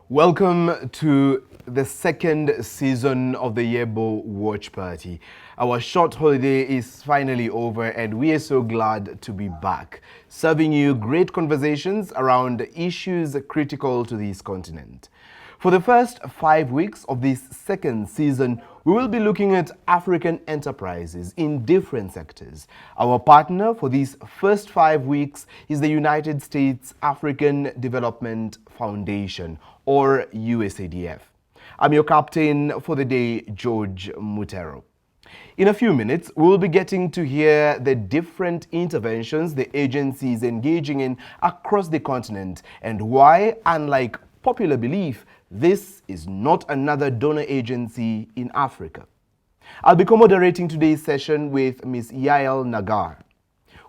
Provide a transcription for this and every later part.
Welcome to the second season of the Yebo Watch Party. Our short holiday is finally over and we are so glad to be back, serving you great conversations around issues critical to this continent. For the first 5 weeks of this second season, we will be looking at African enterprises in different sectors. Our partner for these first 5 weeks is the United States African Development Foundation, or USADF. I'm your captain for the day, George Mutero. In a few minutes, we'll be getting to hear the different interventions the agency is engaging in across the continent and why, unlike popular belief, this is not another donor agency in Africa. I'll be co-moderating today's session with Ms. Yael Nagar.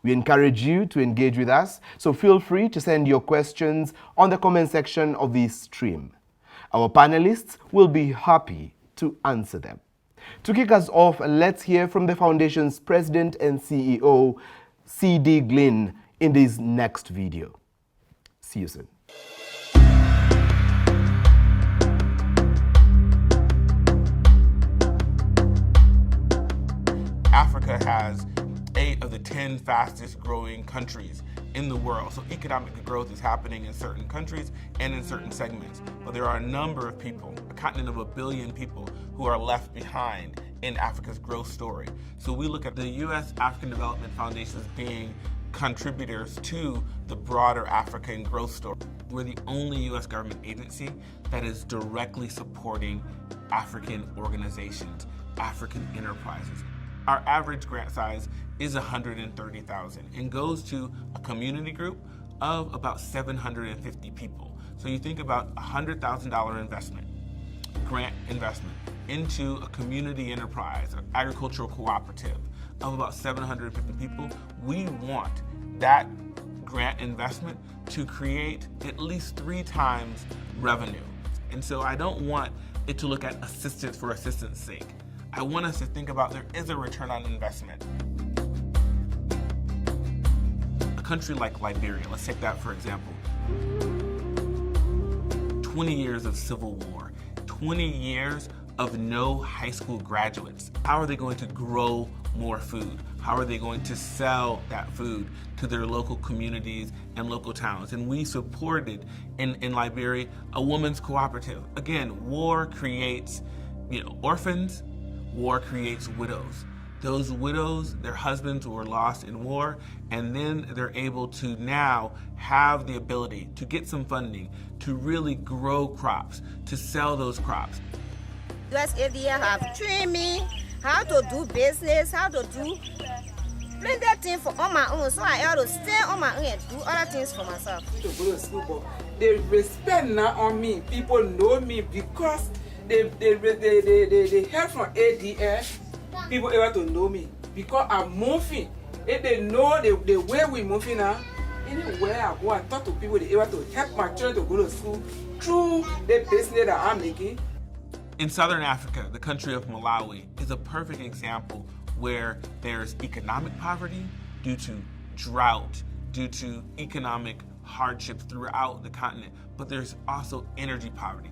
We encourage you to engage with us, so feel free to send your questions on the comment section of this stream. Our panelists will be happy to answer them. To kick us off, let's hear from the Foundation's President and CEO, C.D. Glin, in this next video. See you soon. Africa has 8 of the 10 fastest growing countries in the world. So economic growth is happening in certain countries and in certain segments. But there are a number of people, a continent of 1 billion people, who are left behind in Africa's growth story. So we look at the U.S. African Development Foundation as being contributors to the broader African growth story. We're the only U.S. government agency that is directly supporting African organizations, African enterprises. Our average grant size is $130,000 and goes to a community group of about 750 people. So you think about $100,000 investment, grant investment, into a community enterprise, an agricultural cooperative of about 750 people. We want that grant investment to create at least 3 times revenue. And so I don't want it to look at assistance for assistance sake. I want us to think about there is a return on investment. A country like Liberia, let's take that for example. 20 years of civil war, 20 years of no high school graduates. How are they going to grow more food? How are they going to sell that food to their local communities and local towns? And we supported in Liberia a women's cooperative. Again, war creates orphans. War creates widows. Those widows, their husbands were lost in war, and then they're able to now have the ability to get some funding to really grow crops, to sell those crops. USAID have trained me how to do business, how to do plenty of things on my own, so I have to stay on my own and do other things for myself. To go to school, but they respect now on me. People know me because they help from ADF. People able to know me because I'm moving. If they know the way we moving now, anywhere I go and talk to people, they able to help my children to go to school through the business that I'm making. In Southern Africa, the country of Malawi is a perfect example where there's economic poverty due to drought, due to economic hardships throughout the continent, but there's also energy poverty.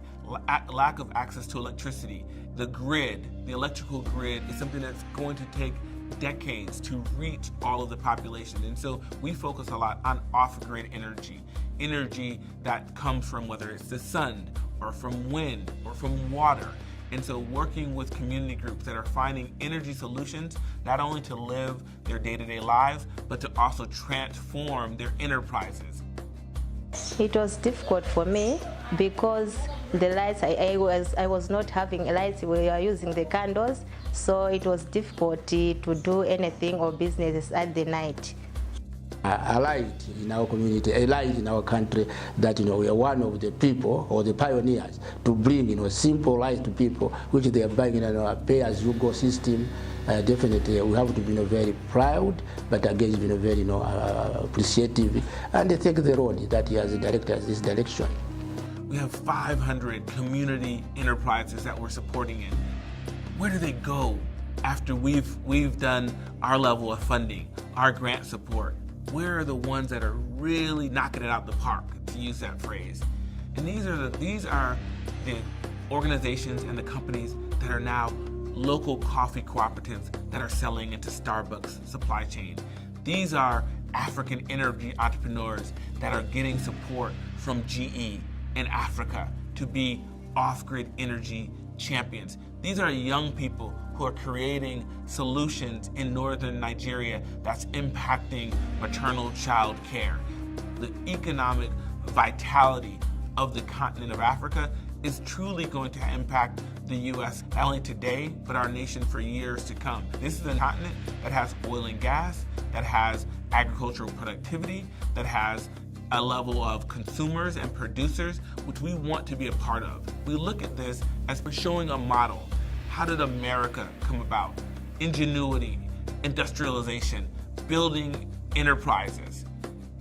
Lack of access to electricity. The grid, the electrical grid, is something that's going to take decades to reach all of the population. And so we focus a lot on off-grid energy that comes from whether it's the sun or from wind or from water. And so working with community groups that are finding energy solutions, not only to live their day-to-day lives, but to also transform their enterprises. It was difficult for me because the lights, I was not having lights, we were using the candles, so it was difficult to do anything or business at the night. I liked in our community, I liked in our country that we are one of the people or the pioneers to bring simple light to people, which they are buying in a pay-as-you-go system. Definitely, we have to be very proud, but again, very appreciative, and they take the road that he has directed us this direction. We have 500 community enterprises that we're supporting in. Where do they go after we've done our level of funding, our grant support? Where are the ones that are really knocking it out the park, to use that phrase? And these are the organizations and the companies that are now local coffee cooperatives that are selling into Starbucks supply chain. These are African energy entrepreneurs that are getting support from GE in Africa to be off-grid energy champions. These are young people who are creating solutions in northern Nigeria that's impacting maternal child care. The economic vitality of the continent of Africa is truly going to impact the U.S. not only today, but our nation for years to come. This is a continent that has oil and gas, that has agricultural productivity, that has a level of consumers and producers, which we want to be a part of. We look at this as we're showing a model. How did America come about? Ingenuity, industrialization, building enterprises.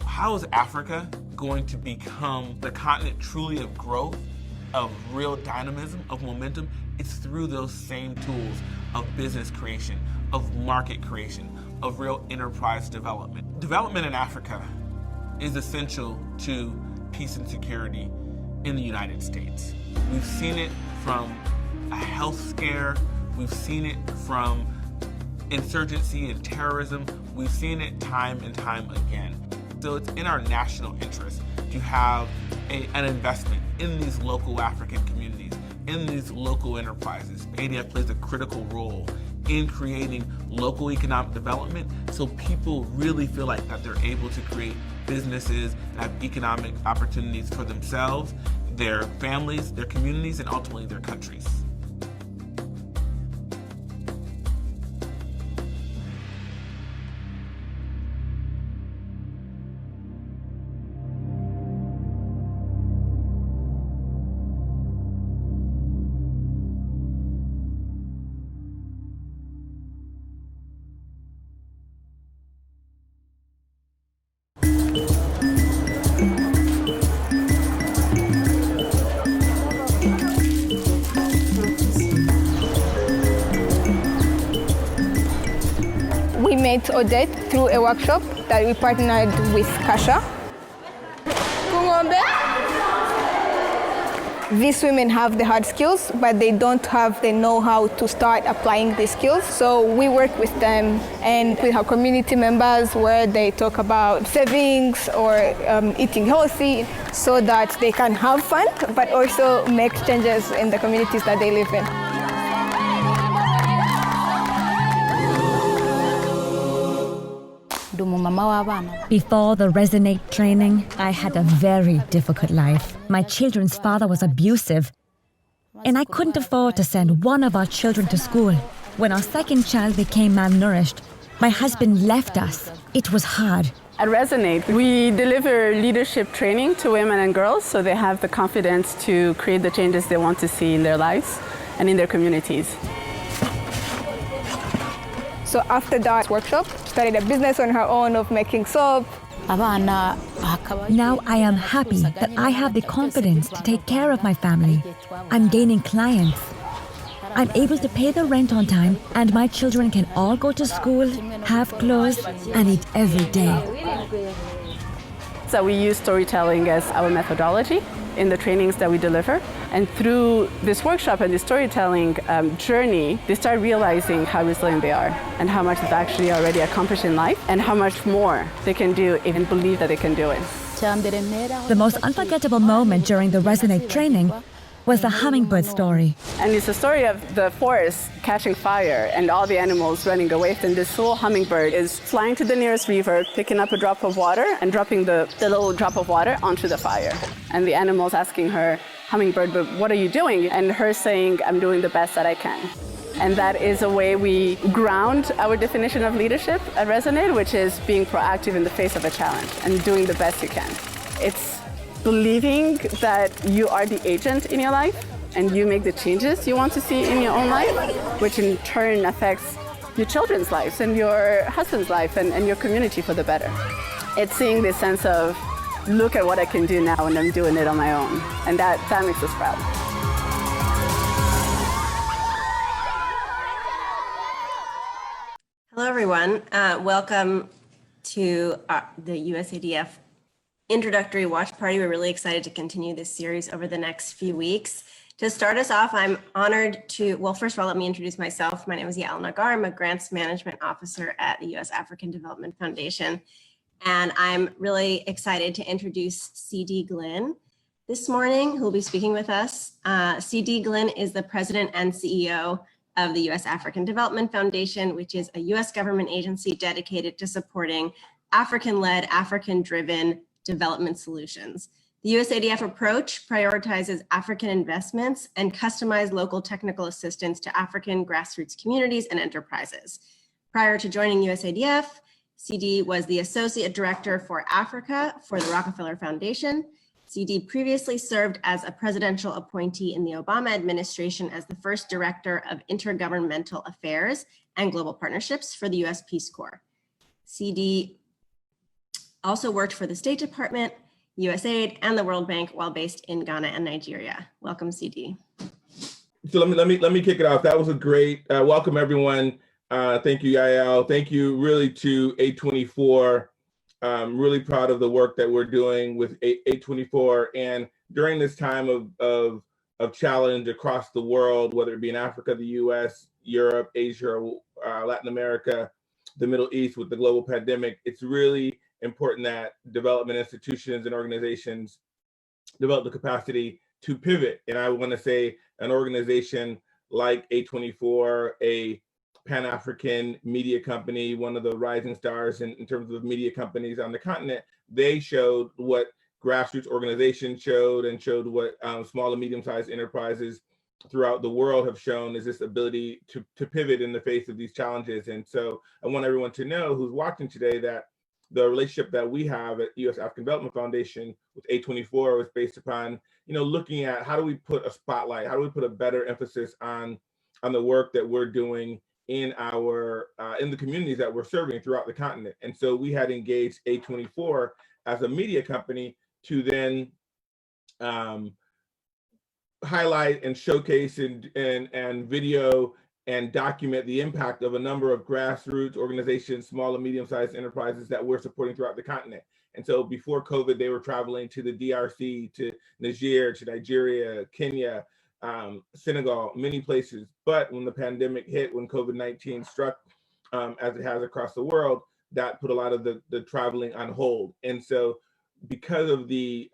How is Africa going to become the continent truly of growth, of real dynamism, of momentum? It's through those same tools of business creation, of market creation, of real enterprise development. Development in Africa is essential to peace and security in the United States. We've seen it from a health scare, we've seen it from insurgency and terrorism, we've seen it time and time again. So it's in our national interest to have an investment in these local African communities, in these local enterprises. ADF plays a critical role in creating local economic development so people really feel like that they're able to create businesses and have economic opportunities for themselves, their families, their communities, and ultimately their countries. We met Odette through a workshop that we partnered with Kasha. These women have the hard skills, but they don't have the know-how to start applying these skills. So we work with them and with our community members where they talk about savings or eating healthy so that they can have fun, but also make changes in the communities that they live in. Before the Resonate training, I had a very difficult life. My children's father was abusive, and I couldn't afford to send one of our children to school. When our second child became malnourished, my husband left us. It was hard. At Resonate, we deliver leadership training to women and girls so they have the confidence to create the changes they want to see in their lives and in their communities. So after that workshop, started a business on her own of making soap. Now I am happy that I have the confidence to take care of my family. I'm gaining clients. I'm able to pay the rent on time, and my children can all go to school, have clothes, and eat every day. So we use storytelling as our methodology in the trainings that we deliver. And through this workshop and this storytelling journey, they start realizing how resilient they are and how much they've actually already accomplished in life and how much more they can do, even believe that they can do it. The most unforgettable moment during the Resonate training was the hummingbird story. And it's a story of the forest catching fire and all the animals running away. And this little hummingbird is flying to the nearest river, picking up a drop of water and dropping the little drop of water onto the fire. And the animals asking her, "Hummingbird, but what are you doing?" And her saying, "I'm doing the best that I can." And that is a way we ground our definition of leadership at Resonate, which is being proactive in the face of a challenge and doing the best you can. It's believing that you are the agent in your life and you make the changes you want to see in your own life, which in turn affects your children's lives and your husband's life and your community for the better. It's seeing this sense of, look at what I can do now and I'm doing it on my own. And that makes us proud. Hello, everyone. Welcome to the USADF introductory watch party. We're really excited to continue this series over the next few weeks. To start us off, I'm honored to, well, first of all, let me introduce myself. My name is Yael Nagar. I'm a Grants Management Officer at the U.S. African Development Foundation. And I'm really excited to introduce CD Glin this morning, who will be speaking with us. CD Glin is the President and CEO of the U.S. African Development Foundation, which is a U.S. government agency dedicated to supporting African-led, African-driven development solutions. The USADF approach prioritizes African investments and customized local technical assistance to African grassroots communities and enterprises. Prior to joining USADF, CD was the Associate Director for Africa for the Rockefeller Foundation. CD previously served as a presidential appointee in the Obama administration as the first Director of Intergovernmental Affairs and Global Partnerships for the U.S. Peace Corps. CD also worked for the State Department, USAID, and the World Bank while based in Ghana and Nigeria. Welcome, CD. So let me kick it off. That was a great welcome, everyone. Thank you, Yael. Thank you really to A24. I'm really proud of the work that we're doing with A24. And during this time of challenge across the world, whether it be in Africa, the US, Europe, Asia, Latin America, the Middle East with the global pandemic, it's really important that development institutions and organizations develop the capacity to pivot. And I want to say an organization like A24, a Pan-African media company, one of the rising stars in terms of media companies on the continent, they showed what grassroots organizations showed and showed what small and medium-sized enterprises throughout the world have shown is this ability to pivot in the face of these challenges. And so I want everyone to know who's watching today that the relationship that we have at U.S. African Development Foundation with A24 was based upon, looking at how do we put a spotlight, how do we put a better emphasis on the work that we're doing in our in the communities that we're serving throughout the continent. And so we had engaged A24 as a media company to then highlight and showcase and video and document the impact of a number of grassroots organizations, small and medium-sized enterprises that we're supporting throughout the continent. And so before COVID, they were traveling to the DRC, to Niger, to Nigeria, Kenya, Senegal, many places. But when the pandemic hit, when COVID-19 struck, as it has across the world, that put a lot of the traveling on hold. And so because of the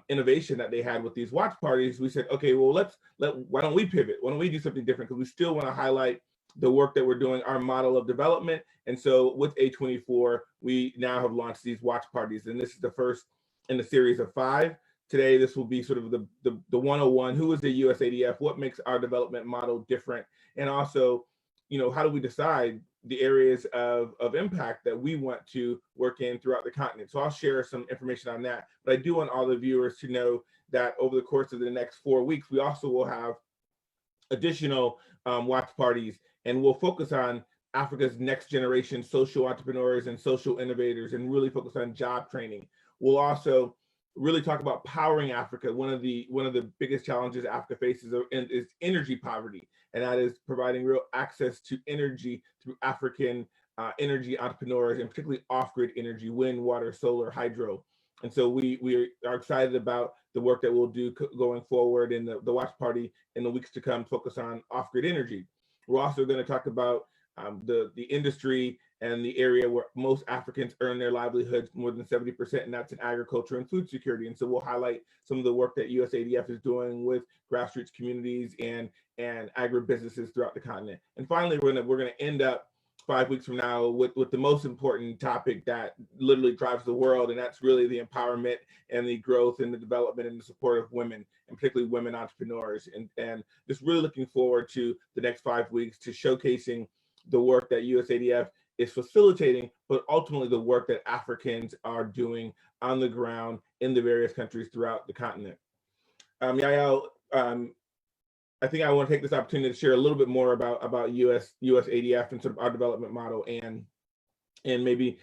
innovation that they had with these watch parties, we said, okay, well, why don't we pivot? Why don't we do something different? Because we still want to highlight the work that we're doing, our model of development. And so with A24, we now have launched these watch parties. And this is the first in the series of 5. Today, this will be sort of the 101. Who is the USADF? What makes our development model different? And also, how do we decide the areas of impact that we want to work in throughout the continent? So I'll share some information on that. But I do want all the viewers to know that over the course of the next 4 weeks, we also will have additional watch parties, and we'll focus on Africa's next generation social entrepreneurs and social innovators, and really focus on job training. We'll also really talk about powering Africa. One of the biggest challenges Africa faces is energy poverty, and that is providing real access to energy through African energy entrepreneurs, and particularly off-grid energy, wind, water, solar, hydro. And so we are excited about the work that we'll do going forward in the watch party in the weeks to come, focus on off-grid energy. We're also going to talk about the industry and the area where most Africans earn their livelihoods, more than 70%, and that's in agriculture and food security. And so we'll highlight some of the work that USADF is doing with grassroots communities and agribusinesses throughout the continent. And finally, we're gonna end up 5 weeks from now with the most important topic that literally drives the world, and that's really the empowerment and the growth and the development and the support of women, and particularly women entrepreneurs. And just really looking forward to the next 5 weeks to showcasing the work that USADF is facilitating, but ultimately the work that Africans are doing on the ground in the various countries throughout the continent. Yael, I think I want to take this opportunity to share a little bit more about USADF and sort of our development model, and maybe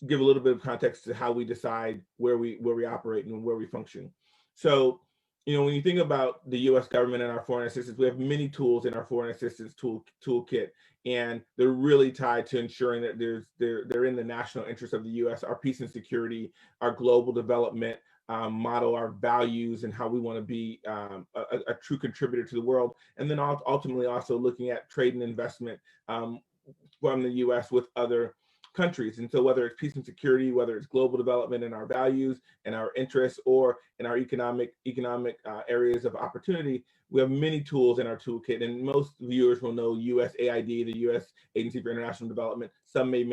give a little bit of context to how we decide where we operate and where we function. So when you think about the U.S. government and our foreign assistance, we have many tools in our foreign assistance toolkit, and they're really tied to ensuring that they're in the national interest of the U.S., our peace and security, our global development model, our values, and how we want to be a true contributor to the world, and then ultimately also looking at trade and investment from the U.S. with other countries. And so whether it's peace and security, whether it's global development and our values and our interests, or in our economic areas of opportunity, we have many tools in our toolkit. And most viewers will know USAID, the U.S. Agency for International Development. Some may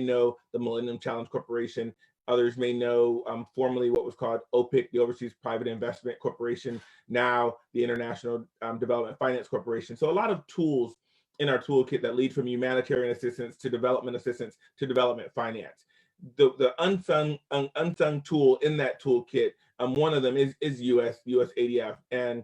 know the Millennium Challenge Corporation. Others may know formerly what was called OPIC, the Overseas Private Investment Corporation, now the International Development Finance Corporation. So a lot of tools in our toolkit that lead from humanitarian assistance to development assistance to development finance. The unsung tool in that toolkit, one of them is USADF, and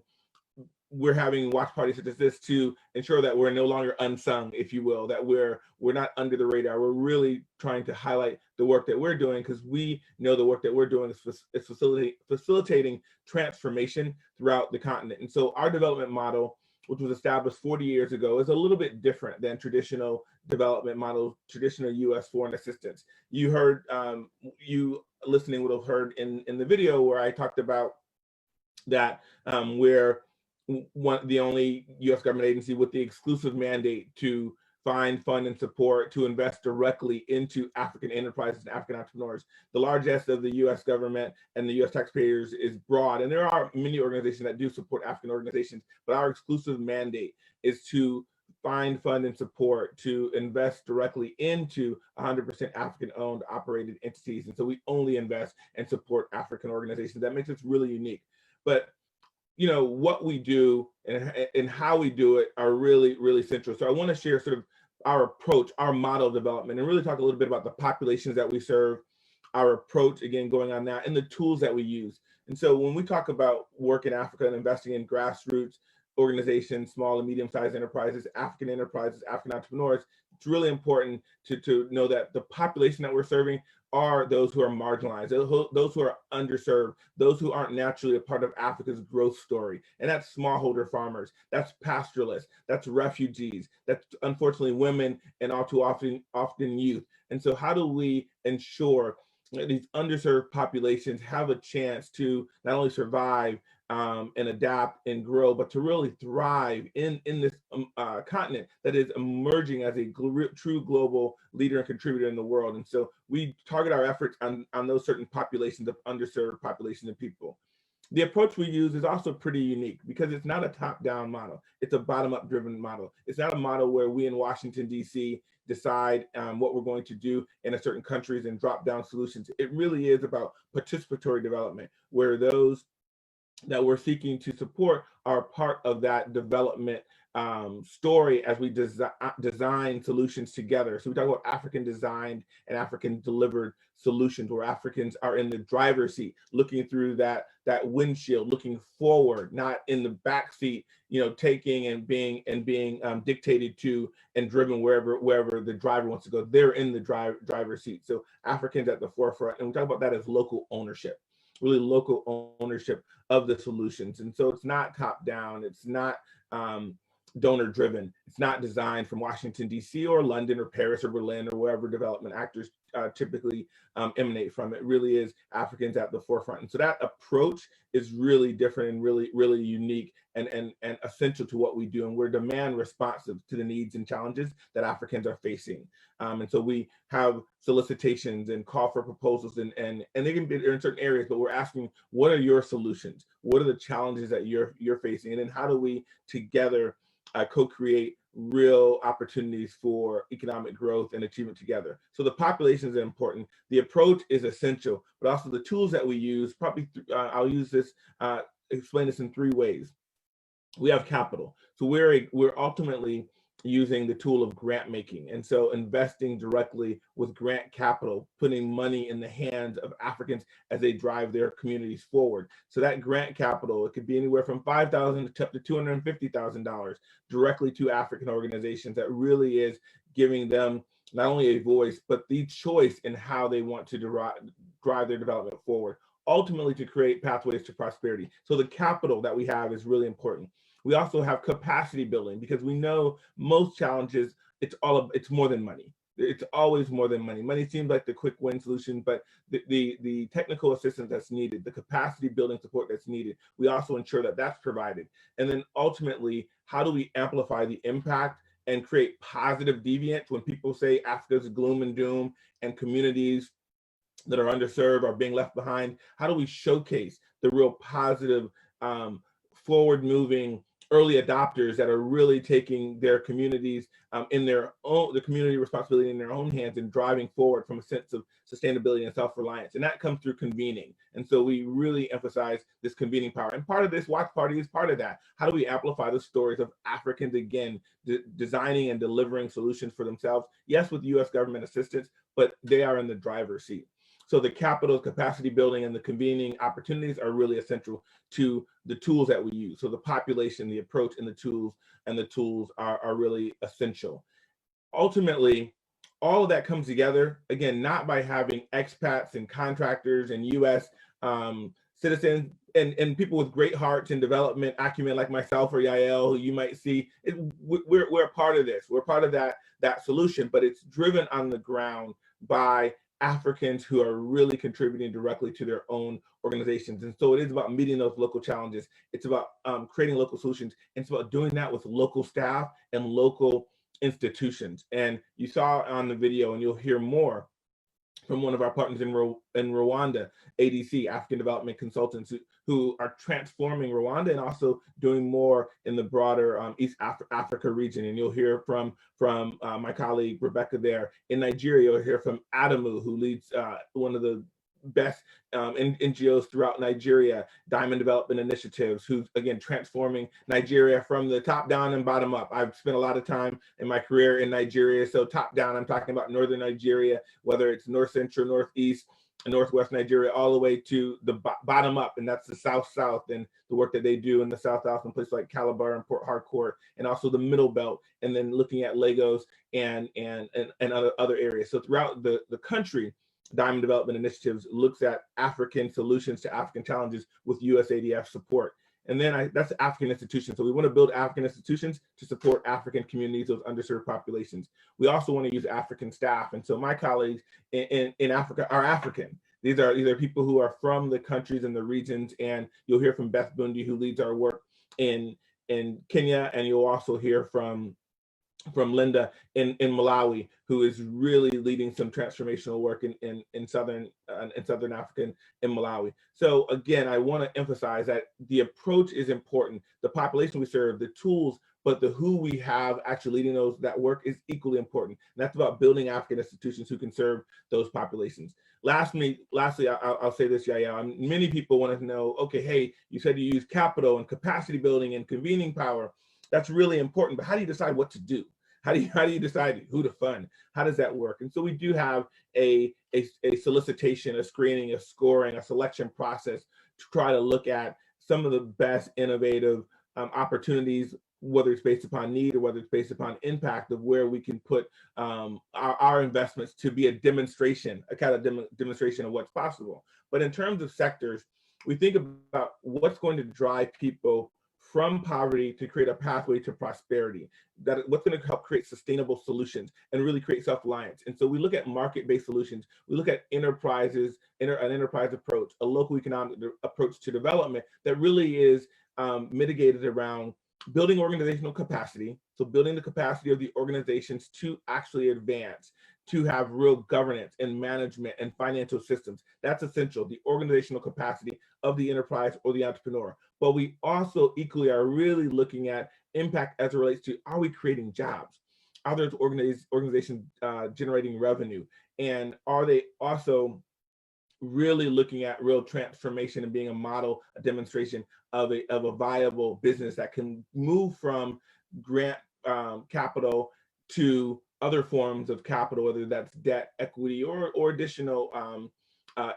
we're having watch parties such as this to ensure that we're no longer unsung, if you will, that we're not under the radar. We're really trying to highlight the work that we're doing, because we know the work that we're doing is facilitating transformation throughout the continent. And so our development model, which was established 40 years ago, is a little bit different than traditional development models, traditional U.S. foreign assistance. You heard, you listening would have heard in the video where I talked about that we're the only U.S. government agency with the exclusive mandate to find, fund, and support to invest directly into African enterprises and African entrepreneurs. The largest of the U.S. government and the U.S. taxpayers is broad, and there are many organizations that do support African organizations, but our exclusive mandate is to find, fund, and support to invest directly into 100% African-owned, operated entities. And so we only invest and support African organizations. That makes us really unique. But what we do and how we do it are really, really central. So I want to share sort of our approach, our model of development, and really talk a little bit about the populations that we serve, our approach, again, going on that, and the tools that we use. And so when we talk about work in Africa and investing in grassroots organizations, small and medium-sized enterprises, African entrepreneurs, it's really important to know that the population that we're serving are those who are marginalized, those who are underserved, those who aren't naturally a part of Africa's growth story. And that's smallholder farmers, that's pastoralists, that's refugees, that's unfortunately women, and all too often youth. And so how do we ensure that these underserved populations have a chance to not only survive and adapt and grow, but to really thrive in this continent that is emerging as a true global leader and contributor in the world? And so we target our efforts on those certain populations of underserved populations of people. The approach we use is also pretty unique because it's not a top-down model. It's a bottom-up driven model. It's not a model where we in Washington, D.C. decide what we're going to do in a certain countries and drop down solutions. It really is about participatory development, where those that we're seeking to support are part of that development story as we design solutions together. So we talk about African designed and African delivered solutions, where Africans are in the driver's seat, looking through that windshield, looking forward, not in the back seat, taking and being dictated to and driven wherever the driver wants to go. They're in the driver's seat. So Africans at the forefront, and we talk about that as local ownership. Really local ownership of the solutions. And so it's not top down, it's not donor driven, it's not designed from Washington, D.C. or London or Paris or Berlin or wherever development actors typically emanate from. It really is Africans at the forefront. And so that approach is really different and really, really unique and essential to what we do. And we're demand responsive to the needs and challenges that Africans are facing. And so we have solicitations and call for proposals, and they can be in certain areas, but we're asking, what are your solutions? What are the challenges that you're facing? And then how do we together co-create real opportunities for economic growth and achievement together? So the populations are important. The approach is essential, but also the tools that we use, probably I'll use this, explain this in 3 ways. We have capital. So we're ultimately using the tool of grant making. And so investing directly with grant capital, putting money in the hands of Africans as they drive their communities forward. So that grant capital, it could be anywhere from $5,000 to up to $250,000 directly to African organizations. That really is giving them not only a voice, but the choice in how they want to drive their development forward. ultimately to create pathways to prosperity. So the capital that we have is really important. We also have capacity building, because we know most challenges, it's more than money. It's always more than money. Money seems like the quick win solution, but the technical assistance that's needed, the capacity building support that's needed, we also ensure that that's provided. And then ultimately, how do we amplify the impact and create positive deviance when people say Africa's gloom and doom and communities that are underserved are being left behind? How do we showcase the real positive, forward-moving early adopters that are really taking their communities in their own, the community responsibility in their own hands and driving forward from a sense of sustainability and self-reliance? And that comes through convening. And so we really emphasize this convening power. And part of this watch party is part of that. How do we amplify the stories of Africans, again, designing and delivering solutions for themselves? Yes, with US government assistance, but they are in the driver's seat. So the capital, capacity building, and the convening opportunities are really essential to the tools that we use. So the population, the approach, and the tools are really essential. Ultimately, all of that comes together, again, not by having expats and contractors and US citizens and people with great hearts and development acumen like myself or Yael, who you might see. We're a part of this. We're part of that solution, but it's driven on the ground by Africans who are really contributing directly to their own organizations. And so it is about meeting those local challenges. It's about creating local solutions. It's about doing that with local staff and local institutions. And you saw on the video, and you'll hear more from one of our partners in Rwanda, ADC, African Development Consultants, who are transforming Rwanda and also doing more in the broader East Africa region. And you'll hear from my colleague Rebecca there. In Nigeria, you'll hear from Adamu, who leads one of the best NGOs throughout Nigeria, Diamond Development Initiatives, who's again transforming Nigeria from the top down and bottom up. I've spent a lot of time in my career in Nigeria, so top down, I'm talking about northern Nigeria, whether it's north central, northeast, and northwest Nigeria, all the way to the bottom up, and that's the south and the work that they do in the south in places like Calabar and Port Harcourt, and also the middle belt, and then looking at Lagos and other areas. So throughout the country, Diamond Development Initiatives looks at African solutions to African challenges with USADF support. And then that's African institutions. So we want to build African institutions to support African communities, those underserved populations. We also want to use African staff. And so my colleagues in Africa are African. These are people who are from the countries and the regions. And you'll hear from Beth Bundy, who leads our work in Kenya. And you'll also hear from Linda in Malawi, who is really leading some transformational work in Southern Africa in Malawi. So again, I want to emphasize that the approach is important. The population we serve, the tools, but the who we have actually leading that work is equally important. And that's about building African institutions who can serve those populations. Lastly, I'll say this, Yael. Many people want to know, okay, hey, you said you use capital and capacity building and convening power. That's really important, but how do you decide what to do? How do you decide who to fund? How does that work? And so we do have a solicitation, a screening, a scoring, a selection process to try to look at some of the best innovative opportunities, whether it's based upon need or whether it's based upon impact, of where we can put our investments to be a demonstration, a kind of demonstration of what's possible. But in terms of sectors, we think about what's going to drive people from poverty to create a pathway to prosperity, that what's going to help create sustainable solutions and really create self-reliance. And so we look at market-based solutions. We look at enterprises, an enterprise approach, a local economic approach to development that really is mitigated around building organizational capacity. So building the capacity of the organizations to actually advance, to have real governance and management and financial systems. That's essential, the organizational capacity of the enterprise or the entrepreneur. But we also equally are really looking at impact as it relates to, are we creating jobs? Are those organizations generating revenue? And are they also really looking at real transformation and being a model, a demonstration of a viable business that can move from grant capital to other forms of capital, whether that's debt, equity, or additional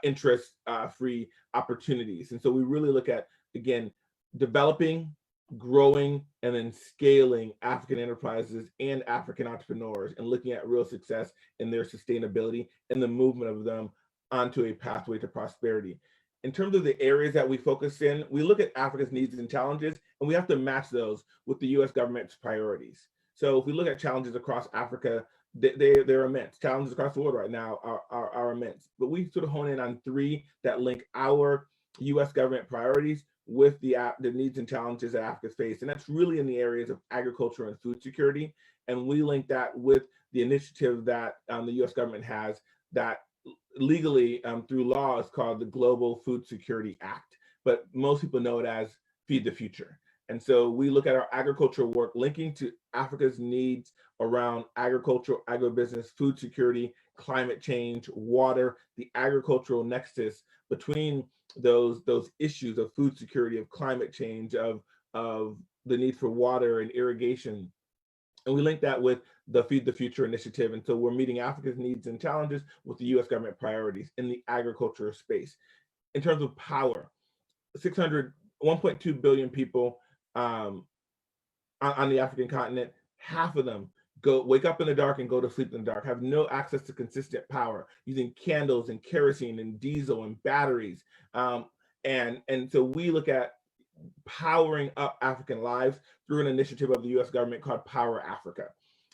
interest-free opportunities. And so we really look at, again, developing, growing, and then scaling African enterprises and African entrepreneurs, and looking at real success in their sustainability and the movement of them onto a pathway to prosperity. in terms of the areas that we focus in, we look at Africa's needs and challenges, and we have to match those with the US government's priorities. So if we look at challenges across Africa, they're immense. Challenges across the world right now are immense. But we sort of hone in on three that link our US government priorities with the needs and challenges that Africa's faced. And that's really in the areas of agriculture and food security. And we link that with the initiative that the US government has that legally through law is called the Global Food Security Act. But most people know it as Feed the Future. And so we look at our agricultural work linking to Africa's needs around agricultural, agribusiness, food security, climate change, water, the agricultural nexus between those issues of food security, of climate change, of the need for water and irrigation. And we link that with the Feed the Future initiative. And so we're meeting Africa's needs and challenges with the US government priorities in the agricultural space. In terms of power, 1.2 billion people on the African continent, half of them wake up in the dark and go to sleep in the dark, have no access to consistent power, using candles and kerosene and diesel and batteries. And so we look at powering up African lives through an initiative of the US government called Power Africa.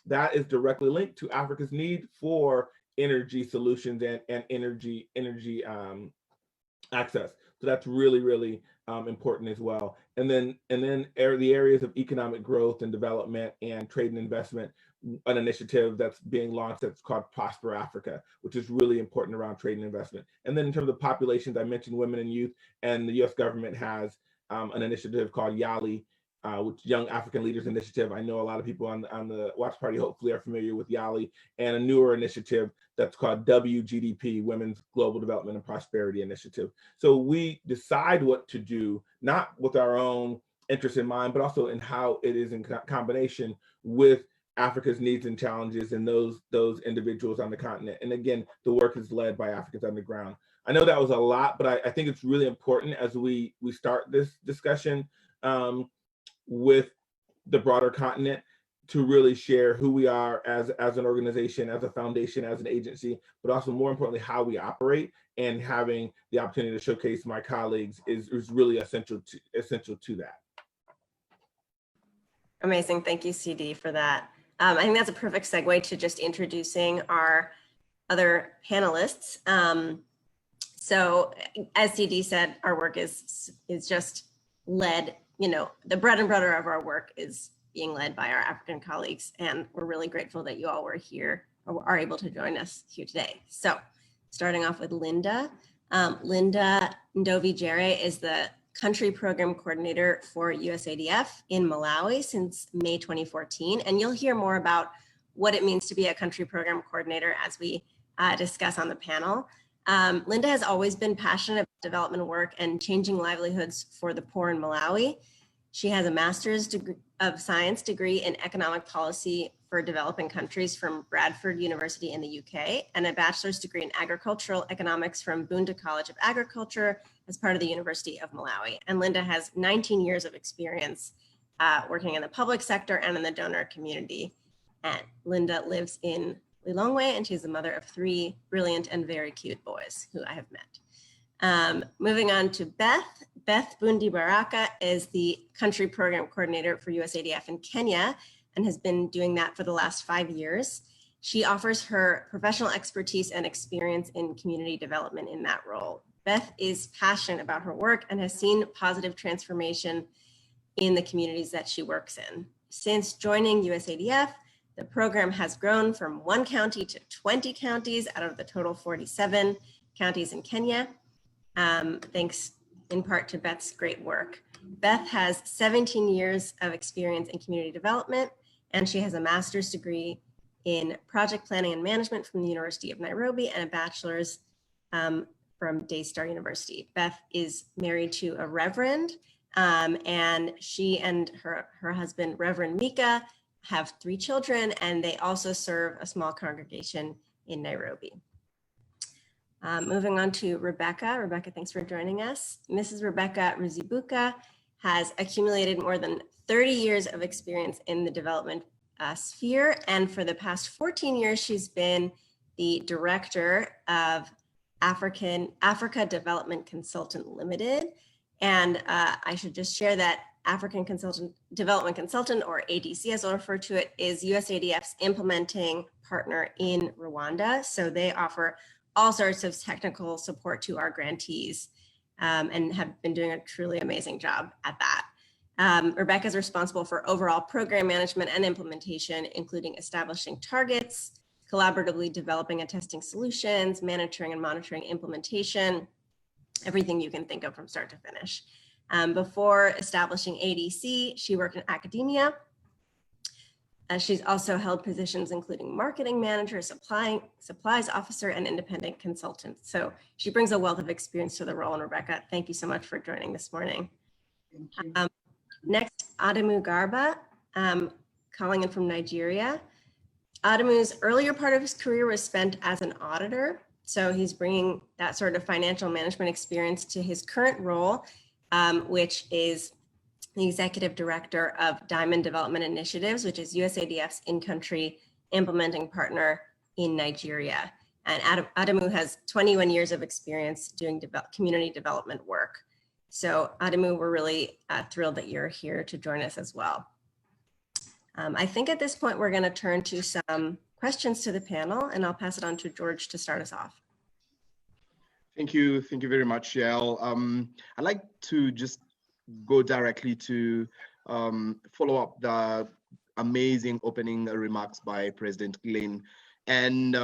That is directly linked to Africa's need for energy solutions and energy access. So that's really, really important as well. And then the areas of economic growth and development and trade and investment, an initiative that's being launched that's called Prosper Africa, which is really important around trade and investment. And then in terms of populations, I mentioned women and youth, and the US government has an initiative called YALI, which Young African Leaders Initiative. I know a lot of people on the watch party hopefully are familiar with YALI, and a newer initiative that's called WGDP, Women's Global Development and Prosperity Initiative. So we decide what to do, not with our own interests in mind, but also in how it is in combination with Africa's needs and challenges and those individuals on the continent. And again, the work is led by Africans on the ground. I know that was a lot, but I think it's really important as we start this discussion with the broader continent to really share who we are as an organization, as a foundation, as an agency, but also more importantly, how we operate, and having the opportunity to showcase my colleagues is really essential to that. Amazing, thank you, CD, for that. I think that's a perfect segue to just introducing our other panelists. So as CD said, our work is just led, the bread and butter of our work is being led by our African colleagues, and we're really grateful that you all were here or are able to join us here today. So starting off with Linda. Linda Ndovi Jere is the Country Program Coordinator for USADF in Malawi since May 2014, and you'll hear more about what it means to be a Country Program Coordinator as we discuss on the panel. Linda has always been passionate about development work and changing livelihoods for the poor in Malawi. She has a Master's of Science degree in Economic Policy for Developing Countries from Bradford University in the UK, and a Bachelor's degree in Agricultural Economics from Bundy College of Agriculture as part of the University of Malawi. And Linda has 19 years of experience working in the public sector and in the donor community. And Linda lives in Lilongwe, and she's the mother of 3 brilliant and very cute boys who I have met. Moving on to Beth. Beth Bundy Baraka is the Country Program Coordinator for USADF in Kenya and has been doing that for the last 5 years. She offers her professional expertise and experience in community development in that role. Beth is passionate about her work and has seen positive transformation in the communities that she works in. Since joining USADF, the program has grown from 1 county to 20 counties out of the total 47 counties in Kenya, thanks in part to Beth's great work. Beth has 17 years of experience in community development, and she has a master's degree in project planning and management from the University of Nairobi and a bachelor's from Daystar University. Beth is married to a reverend, and she and her husband, Reverend Mika, have 3 children, and they also serve a small congregation in Nairobi. Moving on to Rebecca. Rebecca, thanks for joining us. Mrs. Rebecca Ruzibuka has accumulated more than 30 years of experience in the development sphere, and for the past 14 years, she's been the director of Africa Development Consultant Limited. And I should just share that African Development Consultant, or ADC as I'll refer to it, is USADF's implementing partner in Rwanda. So they offer all sorts of technical support to our grantees and have been doing a truly amazing job at that. Rebecca is responsible for overall program management and implementation, including establishing targets, collaboratively developing and testing solutions, monitoring and monitoring implementation, everything you can think of from start to finish. Before establishing ADC, she worked in academia. She's also held positions including marketing manager, supplies officer, and independent consultant. So she brings a wealth of experience to the role. And Rebecca, thank you so much for joining this morning. Next, Adamu Garba, calling in from Nigeria. Adamu's earlier part of his career was spent as an auditor. So he's bringing that sort of financial management experience to his current role, which is the Executive Director of Diamond Development Initiatives, which is USADF's in-country implementing partner in Nigeria. And Adamu has 21 years of experience doing community development work. So Adamu, we're really thrilled that you're here to join us as well. I think at this point, we're going to turn to some questions to the panel, and I'll pass it on to George to start us off. Thank you very much, Yael. I'd like to just go directly to follow up the amazing opening remarks by President Glin. And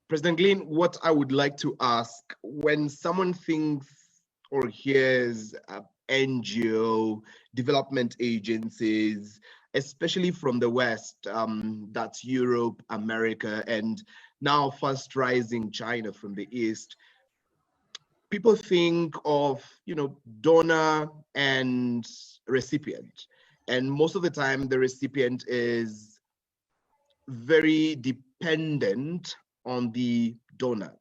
President Glin, what I would like to ask, when someone thinks or hears NGO, development agencies, especially from the West, that's Europe, America, and now fast rising China from the East, people think of, donor and recipient. And most of the time, the recipient is very dependent on the donor.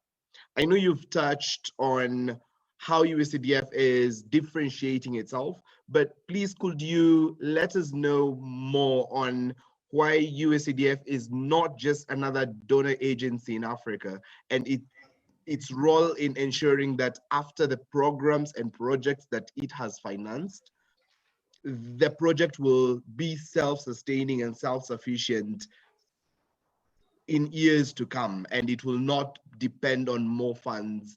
I know you've touched on how USADF is differentiating itself, but please could you let us know more on why USADF is not just another donor agency in Africa, and its role in ensuring that after the programs and projects that it has financed, the project will be self-sustaining and self-sufficient in years to come, and it will not depend on more funds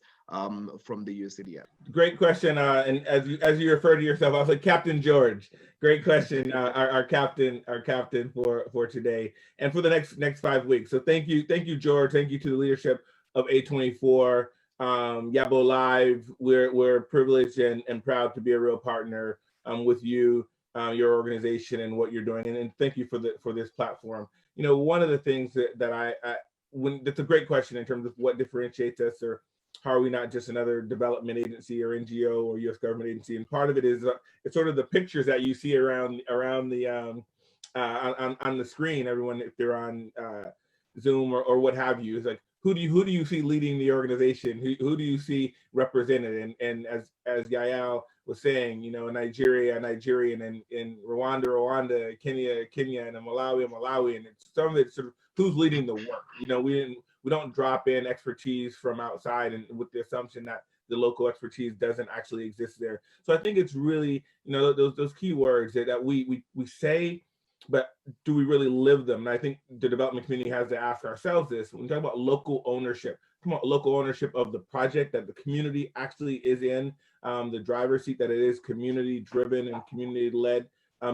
from the USADF. Great question, and as you refer to yourself, I was like Captain George. Great question, our captain for today and for the next 5 weeks. So thank you, George. Thank you to the leadership of A24, Yabo Live. We're privileged and proud to be a real partner with you, your organization, and what you're doing. And thank you for this platform. One of the things that's a great question in terms of what differentiates us, or how are we not just another development agency or NGO or U.S. government agency? And part of it is it's sort of the pictures that you see around the on the screen. Everyone, if they're on Zoom or what have you, is like, who do you see leading the organization? Who do you see represented? And as Yael was saying, Nigeria, Nigerian, and in Rwanda, Kenya, and Malawi, and it's some of it's sort of who's leading the work. We don't drop in expertise from outside and with the assumption that the local expertise doesn't actually exist there. So I think it's really, those key words that we say, but do we really live them? And I think the development community has to ask ourselves this. When we talk about local ownership, local ownership of the project that the community actually is in, the driver's seat that it is community driven and community led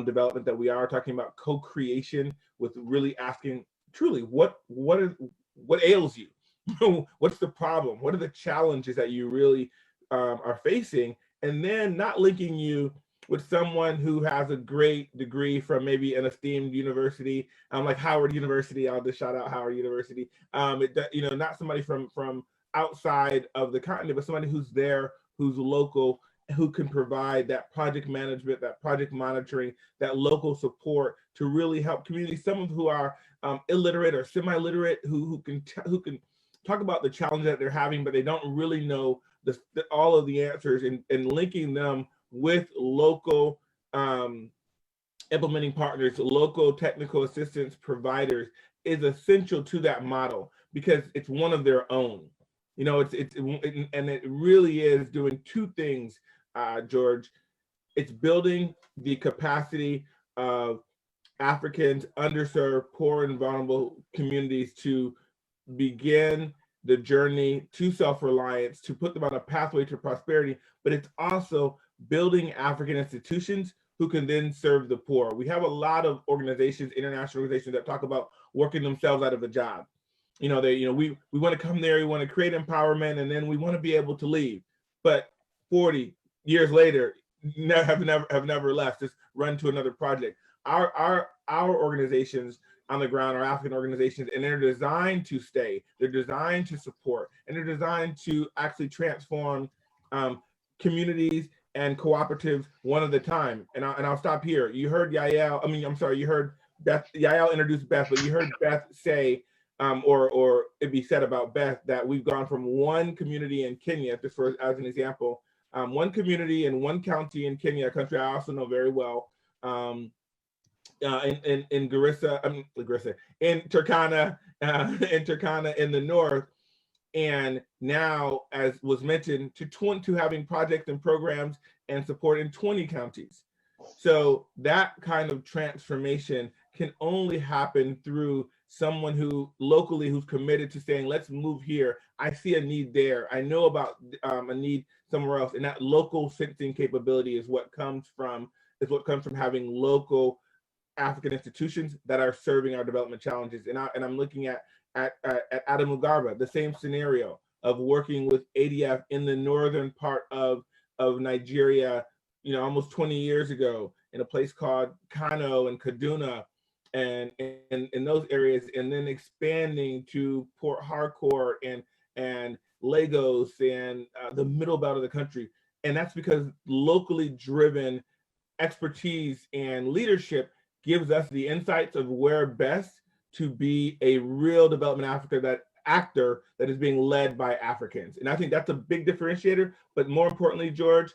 development, that we are talking about co-creation with really asking truly what ails you? What's the problem? What are the challenges that you really are facing? And then not linking you with someone who has a great degree from maybe an esteemed university, like Howard University. I'll just shout out Howard University. Not somebody from outside of the continent, but somebody who's there, who's local, who can provide that project management, that project monitoring, that local support to really help communities. Some of who are illiterate or semi-literate, who can talk about the challenge that they're having, but they don't really know all of the answers, and linking them with local implementing partners, local technical assistance providers is essential to that model, because it's one of their own. You know, and it really is doing two things, George. It's building the capacity of Africans, underserved, poor, and vulnerable communities to begin the journey to self-reliance, to put them on a pathway to prosperity, but it's also building African institutions who can then serve the poor. We have a lot of organizations, international organizations, that talk about working themselves out of a job. You know, we want to come there, we want to create empowerment, and then we want to be able to leave. But 40 years later, have never left, just run to another project. Our organizations on the ground are African organizations, and they're designed to stay, they're designed to support, and they're designed to actually transform communities and cooperatives one at a time. And I'll stop here. You heard you heard Beth. Yael introduced Beth, but you heard Beth say, or it be said about Beth, that we've gone from one community in Kenya, just for as an example, one community in one county in Kenya, a country I also know very well, in Garissa, in Turkana, in the north, and now, as was mentioned, to having projects and programs and support in 20 counties. So that kind of transformation can only happen through someone who's committed to saying, let's move here. I see a need there. I know about a need somewhere else. And that local sensing capability is what comes from having local African institutions that are serving our development challenges. And I'm looking at Adamu Garba, the same scenario of working with ADF in the northern part of Nigeria, almost 20 years ago, in a place called Kano and Kaduna, and in those areas, and then expanding to Port Harcourt and Lagos and the middle belt of the country. And that's because locally driven expertise and leadership gives us the insights of where best to be a real development actor that is being led by Africans. And I think that's a big differentiator, but more importantly, George,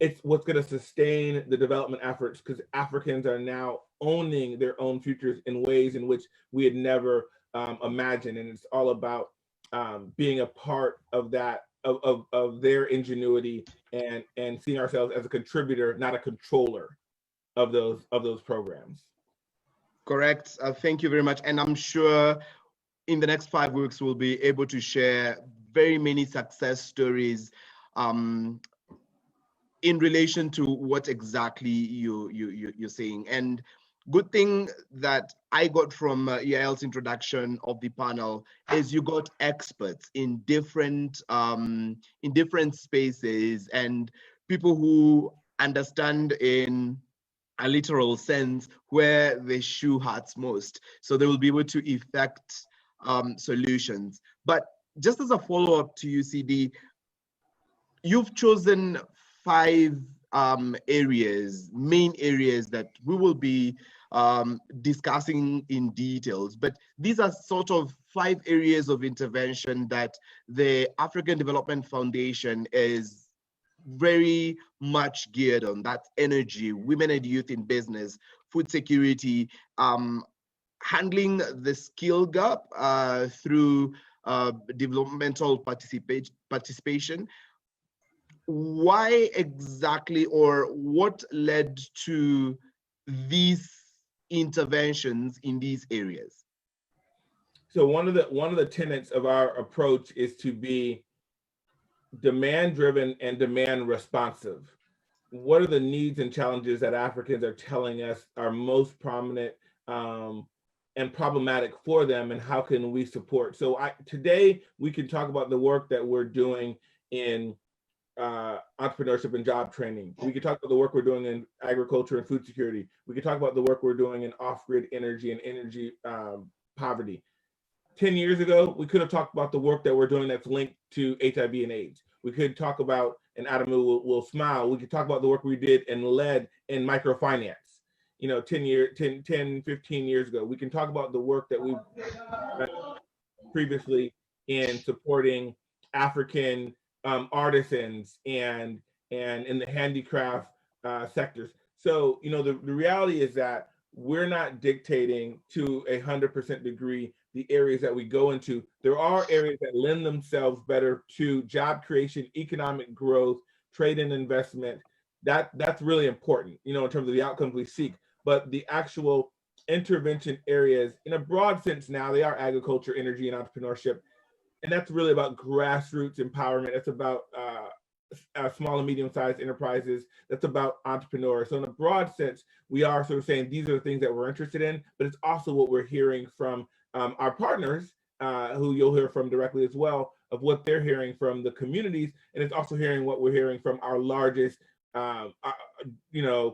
it's what's going to sustain the development efforts, because Africans are now owning their own futures in ways in which we had never imagined. And it's all about being a part of that, of their ingenuity, and seeing ourselves as a contributor, not a controller of those programs. Correct. Thank you very much. And I'm sure in the next 5 weeks, we'll be able to share very many success stories in relation to what exactly you're saying. And good thing that I got from Yael's introduction of the panel is you got experts in different spaces, and people who understand in a literal sense where the shoe hurts most, so they will be able to effect solutions. But just as a follow-up to UCD, you've chosen 5 main areas that we will be discussing in details, but these are sort of 5 areas of intervention that the African Development Foundation is very much geared on. That's energy, women and youth in business, food security, handling the skill gap through developmental participation. Why exactly, or what led to these interventions in these areas? So one of the tenets of our approach is to be demand driven and demand responsive. What are the needs and challenges that Africans are telling us are most prominent and problematic for them, and how can we support? So today we can talk about the work that we're doing in entrepreneurship and job training. We could talk about the work we're doing in agriculture and food security. We could talk about the work we're doing in off-grid energy and energy poverty. 10 years ago, we could have talked about the work that we're doing that's linked to HIV and AIDS. We could talk about, and Adamu will smile, we could talk about the work we did and led in microfinance, 10, 15 years ago. We can talk about the work that we've done previously in supporting African artisans and in the handicraft sectors. So, the reality is that we're not dictating to 100% degree the areas that we go into. There are areas that lend themselves better to job creation, economic growth, trade and investment. That's really important, in terms of the outcomes we seek. But the actual intervention areas, in a broad sense now, they are agriculture, energy, and entrepreneurship. And that's really about grassroots empowerment. It's about small and medium-sized enterprises. That's about entrepreneurs. So in a broad sense, we are sort of saying these are the things that we're interested in, but it's also what we're hearing from our partners, who you'll hear from directly as well, of what they're hearing from the communities. And it's also hearing what we're hearing from our largest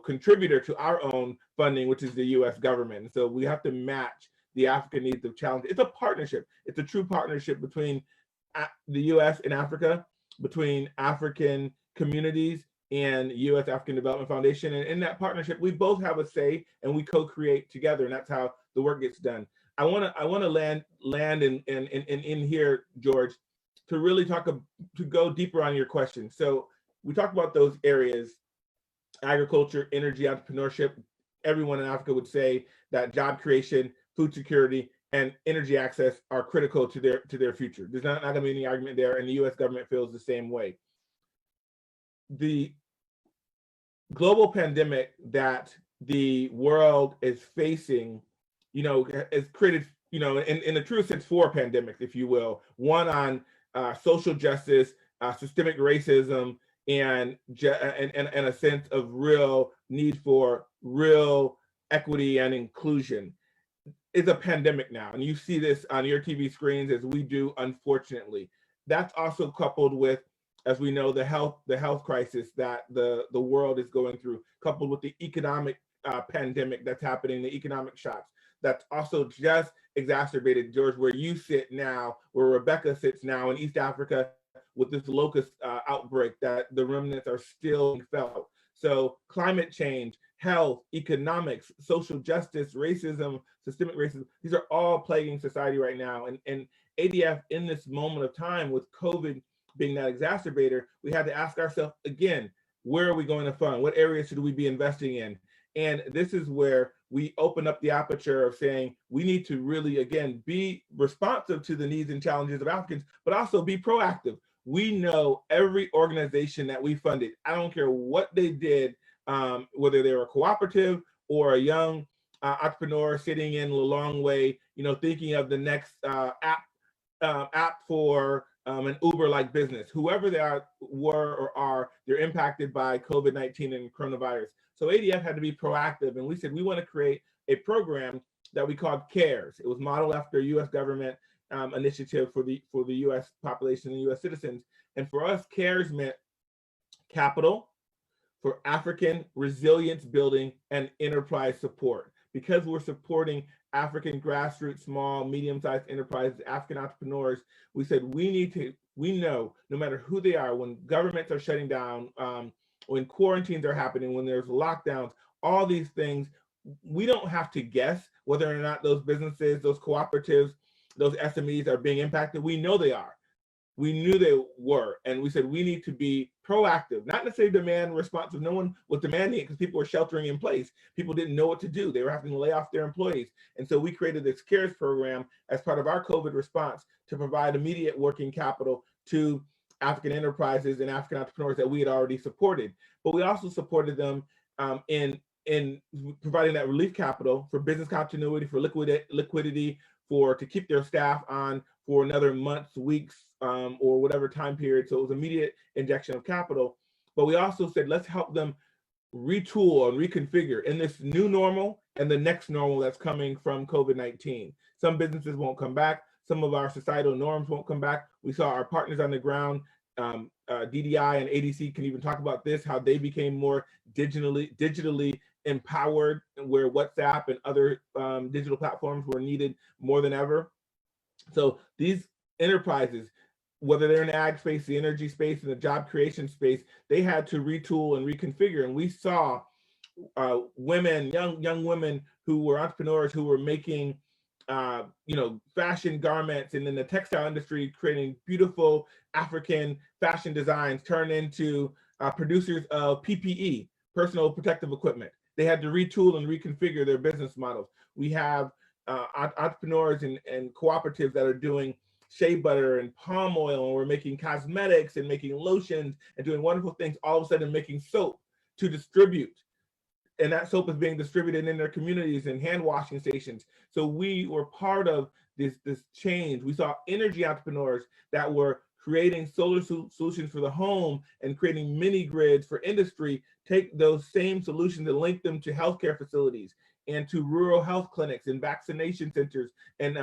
contributor to our own funding, which is the US government. And so we have to match the African needs of challenge. It's a partnership. It's a true partnership between the US and Africa, between African communities and US African Development Foundation. And in that partnership, we both have a say and we co-create together, and that's how the work gets done. I want to land in here, George, to really to go deeper on your question. So we talked about those areas: agriculture, energy, entrepreneurship. Everyone in Africa would say that job creation, food security, and energy access are critical to their future. There's not going to be any argument there, and the U.S. government feels the same way. The global pandemic that the world is facing, has created, in the true sense, 4 pandemics, if you will. One on social justice, systemic racism, and a sense of real need for real equity and inclusion. It's a pandemic now, and you see this on your TV screens as we do, unfortunately. That's also coupled with, as we know, the health crisis that the world is going through, coupled with the economic pandemic that's happening, the economic shocks. That's also just exacerbated, George, where you sit now, where Rebecca sits now in East Africa with this locust outbreak that the remnants are still felt. So climate change, health, economics, social justice, racism, systemic racism, these are all plaguing society right now. And ADF, in this moment of time with COVID being that exacerbator, we had to ask ourselves again, where are we going to fund? What areas should we be investing in? And this is where we open up the aperture of saying we need to really, again, be responsive to the needs and challenges of Africans, but also be proactive. We know every organization that we funded, I don't care what they did, whether they were a cooperative or a young entrepreneur sitting in Lilongwe, thinking of the next app for an Uber-like business. Whoever they were or are, they're impacted by COVID-19 and coronavirus. So ADF had to be proactive, and we said we want to create a program that we called CARES. It was modeled after a U.S. government initiative for the U.S. population and U.S. citizens. And for us, CARES meant capital for African resilience building and enterprise support. Because we're supporting African grassroots, small, medium-sized enterprises, African entrepreneurs, we said we know no matter who they are, when governments are shutting down, when quarantines are happening, when there's lockdowns, all these things, we don't have to guess whether or not those businesses, those cooperatives, those SMEs are being impacted. We know they are. We knew they were. And we said we need to be proactive, not necessarily demand responsive. No one was demanding it because people were sheltering in place. People didn't know what to do. They were having to lay off their employees. And so we created this CARES program as part of our COVID response to provide immediate working capital to African enterprises and African entrepreneurs that we had already supported. But we also supported them in providing that relief capital for business continuity, for liquidity, to keep their staff on for another months, weeks, or whatever time period. So it was immediate injection of capital. But we also said, let's help them retool and reconfigure in this new normal and the next normal that's coming from COVID-19. Some businesses won't come back. Some of our societal norms won't come back. We saw our partners on the ground, DDI and ADC can even talk about this, how they became more digitally empowered, where WhatsApp and other digital platforms were needed more than ever. So these enterprises, whether they're in the ag space, the energy space, and the job creation space, they had to retool and reconfigure. And we saw women, young women who were entrepreneurs who were making fashion garments, and in the textile industry, creating beautiful African fashion designs turn into producers of PPE, personal protective equipment. they had to retool and reconfigure their business models. We have entrepreneurs and cooperatives that are doing shea butter and palm oil, and we're making cosmetics and making lotions and doing wonderful things, all of a sudden making soap to distribute. And that soap is being distributed in their communities and hand washing stations. So we were part of this change. We saw energy entrepreneurs that were creating solar solutions for the home and creating mini grids for industry, take those same solutions and link them to healthcare facilities and to rural health clinics and vaccination centers and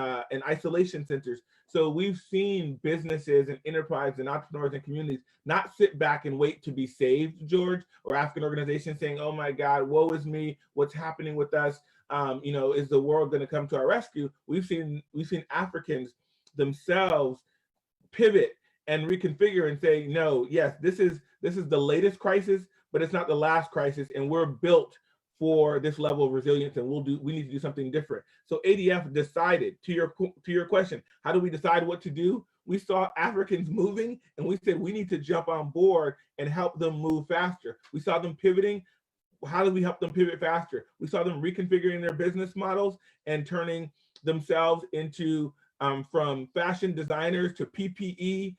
isolation centers. So we've seen businesses and enterprise and entrepreneurs and communities not sit back and wait to be saved, George, or African organizations saying, oh my God, woe is me, what's happening with us? Is the world gonna come to our rescue? We've seen Africans themselves pivot and reconfigure and say, no, yes, this is the latest crisis, but it's not the last crisis, and we're built for this level of resilience, and we need to do something different. So ADF decided, to your question, how do we decide what to do? We saw Africans moving, and we said we need to jump on board and help them move faster. We saw them pivoting. How do we help them pivot faster? We saw them reconfiguring their business models and turning themselves into from fashion designers to PPE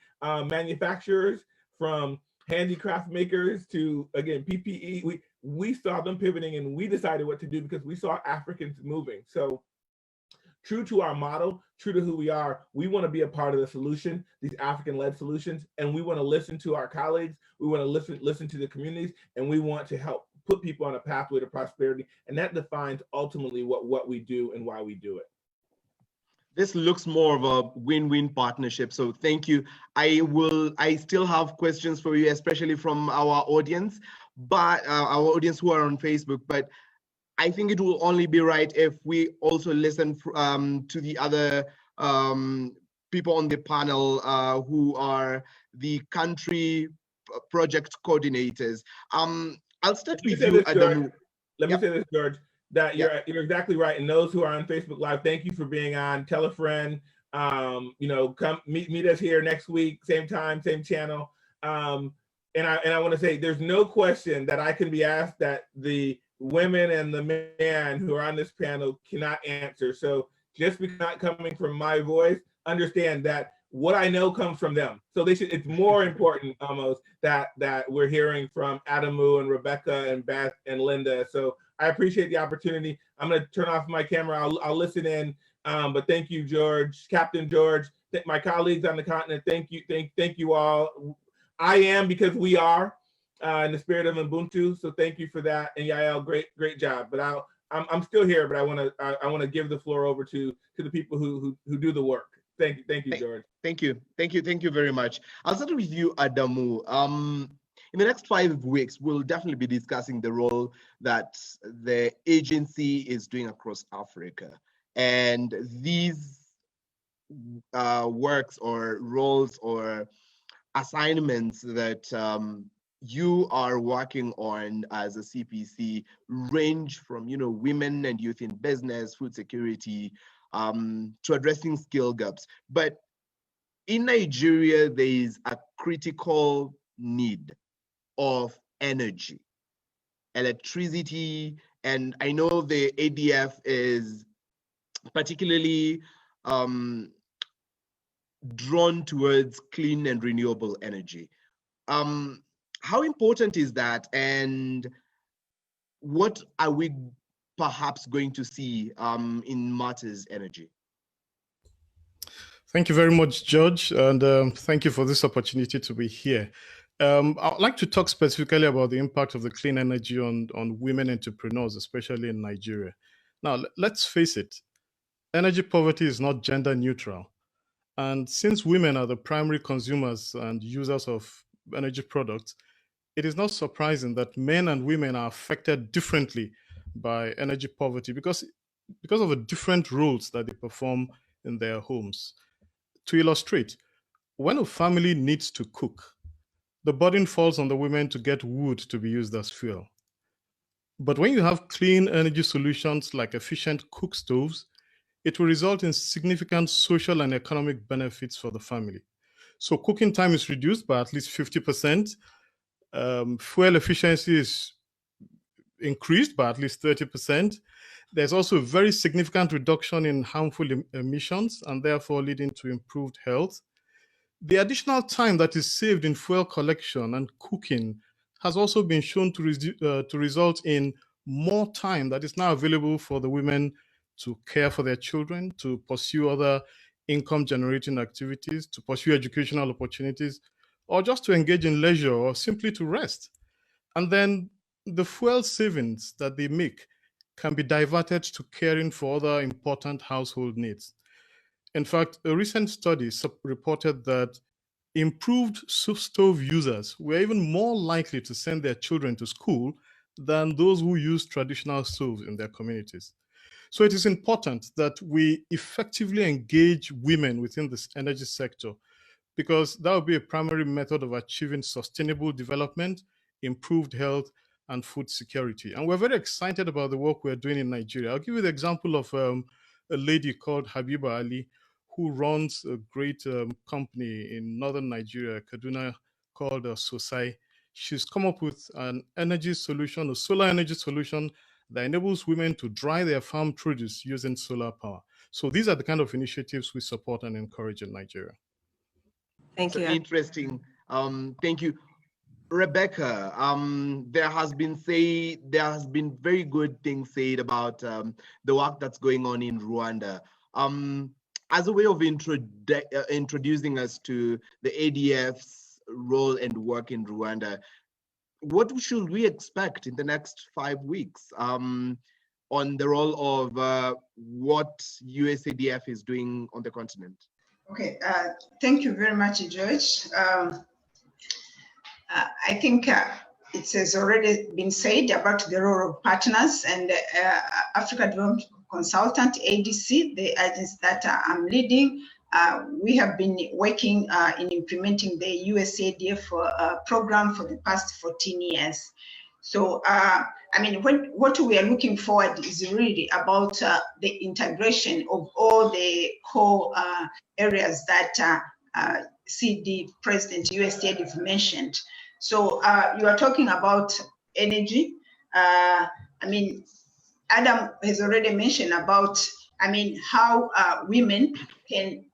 manufacturers, from handicraft makers to, again, PPE. We saw them pivoting, and we decided what to do because we saw Africans moving. So true to our model, true to who we are, we want to be a part of the solution, these African-led solutions, and we want to listen to our colleagues, we want to listen to the communities, and we want to help put people on a pathway to prosperity, and that defines ultimately what we do and why we do it. This looks more of a win-win partnership, so thank you. I still have questions for you, especially from our audience, but our audience who are on Facebook, but I think it will only be right if we also listen to the other people on the panel who are the country project coordinators. I'll start with you, Adamu. Let me say this, George, that you're exactly right. And those who are on Facebook Live, thank you for being on. Tell a friend, come meet us here next week, same time, same channel. And I want to say there's no question that I can be asked that the women and the man who are on this panel cannot answer. So just because not coming from my voice, understand that what I know comes from them. So it's more important almost that we're hearing from Adamu and Rebecca and Beth and Linda. So I appreciate the opportunity. I'm going to turn off my camera. I'll listen in. But thank you, George, Captain George, my colleagues on the continent. Thank you all. I am because we are in the spirit of Ubuntu. So thank you for that. And Yael, great job. But I'm still here, but I want to give the floor over to the people who do the work. Thank you, George. Thank you very much. I'll start with you, Adamu. In the next 5 weeks, we'll definitely be discussing the role that the agency is doing across Africa. And these works or roles or assignments that you are working on as a CPC range from, women and youth in business, food security, to addressing skill gaps. But in Nigeria, there is a critical need of energy, electricity, and I know the ADF is particularly drawn towards clean and renewable energy. How important is that, and what are we perhaps going to see in matters energy? Thank you very much, George, and thank you for this opportunity to be here. I'd like to talk specifically about the impact of the clean energy on women entrepreneurs, especially in Nigeria. Now, let's face it, energy poverty is not gender neutral. And since women are the primary consumers and users of energy products, it is not surprising that men and women are affected differently by energy poverty because of the different roles that they perform in their homes. To illustrate, when a family needs to cook, the burden falls on the women to get wood to be used as fuel. But when you have clean energy solutions like efficient cook stoves, it will result in significant social and economic benefits for the family. So cooking time is reduced by at least 50%. Fuel efficiency increased by at least 30%. There's also a very significant reduction in harmful emissions and therefore leading to improved health. The additional time that is saved in fuel collection and cooking has also been shown to result in more time that is now available for the women to care for their children, to pursue other income-generating activities, to pursue educational opportunities, or just to engage in leisure or simply to rest. And then the fuel savings that they make can be diverted to caring for other important household needs. In fact, a recent study reported that improved stove users were even more likely to send their children to school than those who use traditional stoves in their communities. So it is important that we effectively engage women within this energy sector, because that will be a primary method of achieving sustainable development, improved health, and food security. And we're very excited about the work we're doing in Nigeria. I'll give you the example of a lady called Habiba Ali, who runs a great company in northern Nigeria, Kaduna, called Sosai. She's come up with an energy solution, a solar energy solution that enables women to dry their farm produce using solar power. So these are the kind of initiatives we support and encourage in Nigeria. Thank you. Interesting. Thank you. Rebecca, there has been very good things said about the work that's going on in Rwanda. As a way of introducing us to the ADF's role and work in Rwanda, what should we expect in the next 5 weeks on the role of what USADF is doing on the continent? Okay, thank you very much, George. I think it has already been said about the role of partners and Africa Development Consultant, ADC, the agency that I'm leading. We have been working in implementing the USADF program for the past 14 years. So, I mean, what we are looking forward is really about the integration of all the core areas that CD President USAID mentioned. So you are talking about energy. I mean, Adam has already mentioned about, I mean, how women can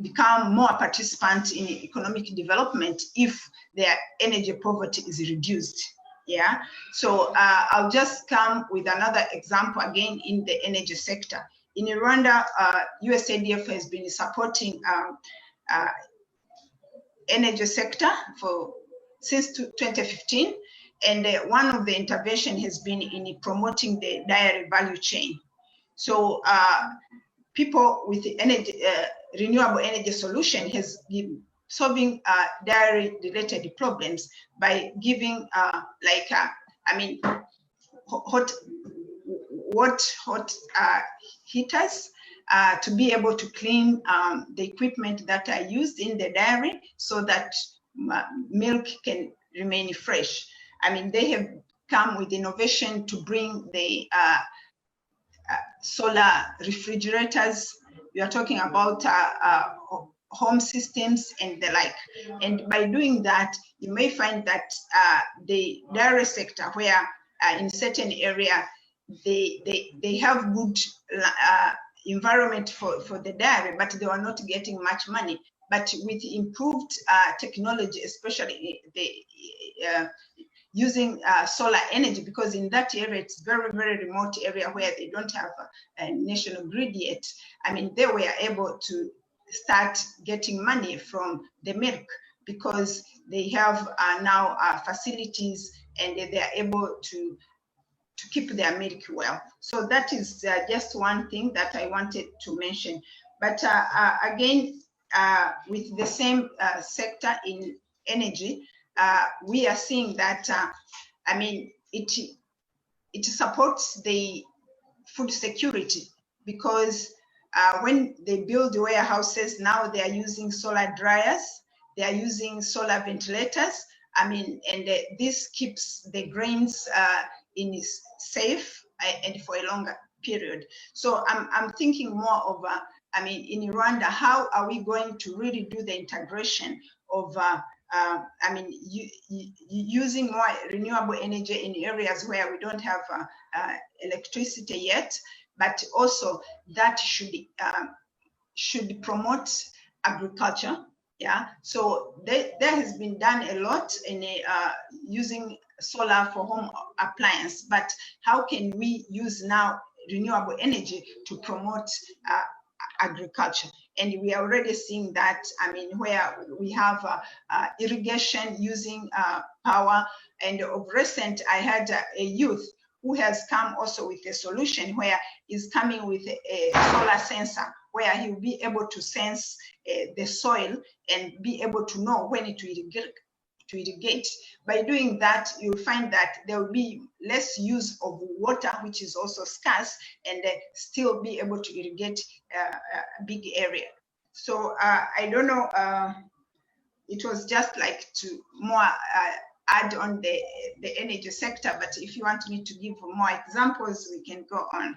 become more participants in economic development if their energy poverty is reduced. Yeah, so I'll just come with another example again in the energy sector. In Rwanda, USAID has been supporting energy sector since 2015, and one of the intervention has been in promoting the dairy value chain. So people with the energy, renewable energy solution has been solving dairy related problems by giving I mean, hot heaters to be able to clean the equipment that are used in the dairy so that milk can remain fresh. I mean, they have come with innovation to bring the solar refrigerators. We are talking about home systems and the like. And by doing that, you may find that the dairy sector, where in certain area, they have good environment for the dairy, but they are not getting much money. But with improved technology, especially using solar energy, because in that area, it's very, very remote area where they don't have a national grid yet. I mean, they were able to start getting money from the milk because they have now facilities and they are able to keep their milk well. So that is just one thing that I wanted to mention. But again, with the same sector in energy, we are seeing that, I mean, it supports the food security because when they build warehouses, now they are using solar dryers, they are using solar ventilators. I mean, and this keeps the grains in safe and for a longer period. So I'm thinking more of, I mean, in Rwanda, how are we going to really do the integration of I mean, using more renewable energy in areas where we don't have electricity yet, but also that should promote agriculture. Yeah, so there has been done a lot in using solar for home appliance, but how can we use now renewable energy to promote agriculture? And we are already seeing that, I mean, where we have irrigation using power. And of recent, I had a youth who has come also with a solution where he's coming with a solar sensor, where he'll be able to sense the soil and be able to know when to irrigate. By doing that, you'll find that there will be less use of water, which is also scarce, and still be able to irrigate a big area. So I don't know, it was just like to more add on the energy sector, but if you want me to give more examples, we can go on.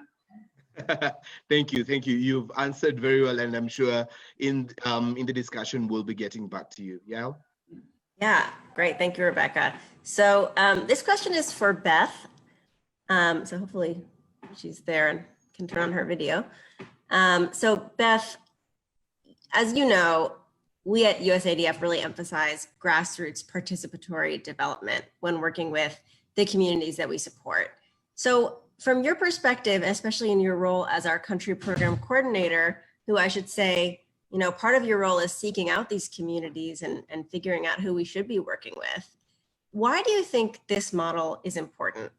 Thank you. You've answered very well, and I'm sure in the discussion we'll be getting back to you. Yeah. Yeah, great. Thank you, Rebecca. So this question is for Beth. So hopefully she's there and can turn on her video. So Beth, as you know, we at USADF really emphasize grassroots participatory development when working with the communities that we support. So from your perspective, especially in your role as our country program coordinator, who I should say, you know, part of your role is seeking out these communities and figuring out who we should be working with. Why do you think this model is important,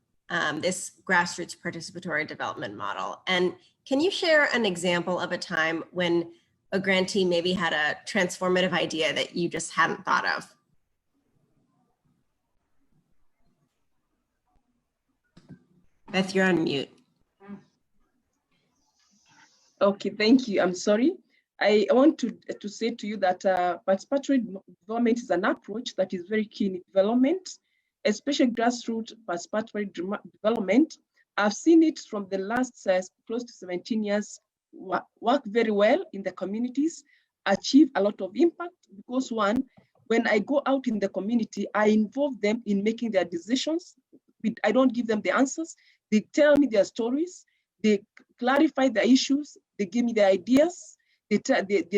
this grassroots participatory development model? And can you share an example of a time when a grantee maybe had a transformative idea that you just hadn't thought of? Beth, you're on mute. Okay, thank you. I'm sorry. I want to say to you that participatory development is an approach that is very key in development, especially grassroots participatory development. I've seen it from the last close to 17 years work very well in the communities, achieve a lot of impact, because one, when I go out in the community, I involve them in making their decisions. I don't give them the answers. They tell me their stories, they clarify the issues, they give me the ideas, they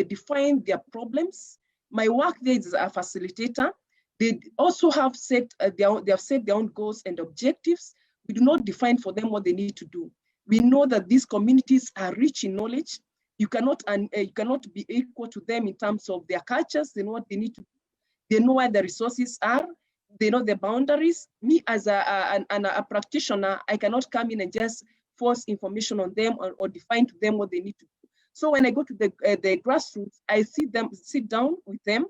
define their problems. My work there is a facilitator. They also have set they have set their own goals and objectives. We do not define for them what they need to do. We know that these communities are rich in knowledge. You cannot be equal to them in terms of their cultures. They know what they need to do. They know where the resources are. They know the boundaries. Me as a practitioner, I cannot come in and just force information on them or define to them what they need to do. So when I go to the grassroots, I sit down with them,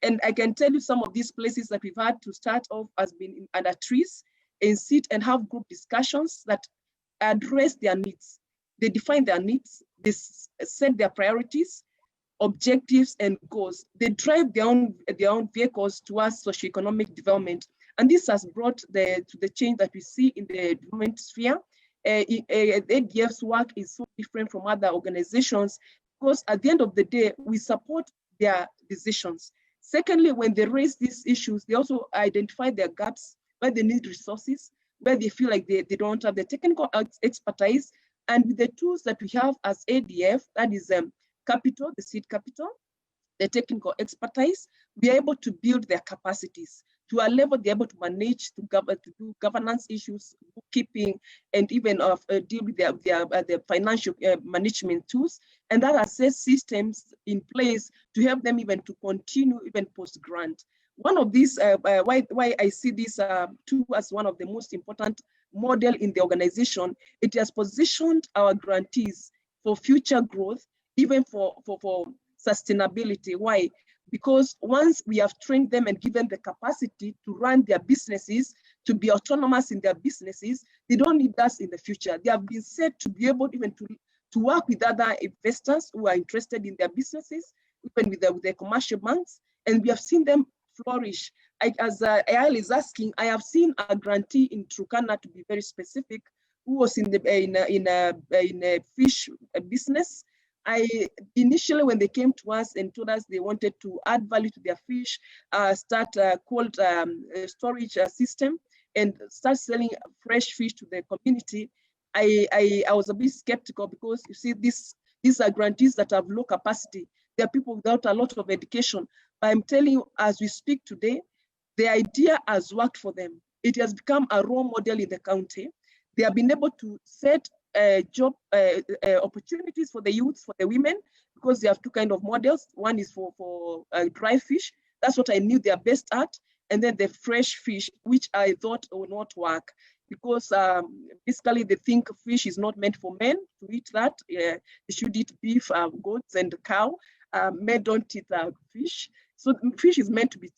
and I can tell you some of these places that we've had to start off as being under trees and sit and have group discussions that address their needs. They define their needs, they set their priorities, objectives, and goals. They drive their own vehicles towards socioeconomic development. And this has brought to the change that we see in the development sphere. ADF's work is so different from other organizations because at the end of the day, we support their decisions. Secondly, when they raise these issues, they also identify their gaps, where they need resources, where they feel like they don't have the technical expertise. And with the tools that we have as ADF, that is capital, the seed capital, the technical expertise, we are able to build their capacities. To a level, they're able to manage, to do governance issues, bookkeeping, and even deal with their financial management tools. And that has set systems in place to help them even to continue even post-grant. One of these, why I see this tool as one of the most important model in the organization, it has positioned our grantees for future growth, even for sustainability. Why? Because once we have trained them and given the capacity to run their businesses, to be autonomous in their businesses, they don't need us in the future. They have been set to be able even to work with other investors who are interested in their businesses, even with the commercial banks, and we have seen them flourish. As Ayal is asking, I have seen a grantee in Turkana, to be very specific, who was in a fish business, Initially, when they came to us and told us they wanted to add value to their fish, start a cold storage system, and start selling fresh fish to the community, I was a bit skeptical, because you see, these are grantees that have low capacity. They are people without a lot of education. But I'm telling you, as we speak today, the idea has worked for them. It has become a role model in the county. They have been able to set job opportunities for the youth, for the women, because they have two kind of models. One is for dry fish. That's what I knew they are best at. And then the fresh fish, which I thought would not work, because basically they think fish is not meant for men to eat that. They should eat beef, goats, and cow. Men don't eat fish. So fish is meant to be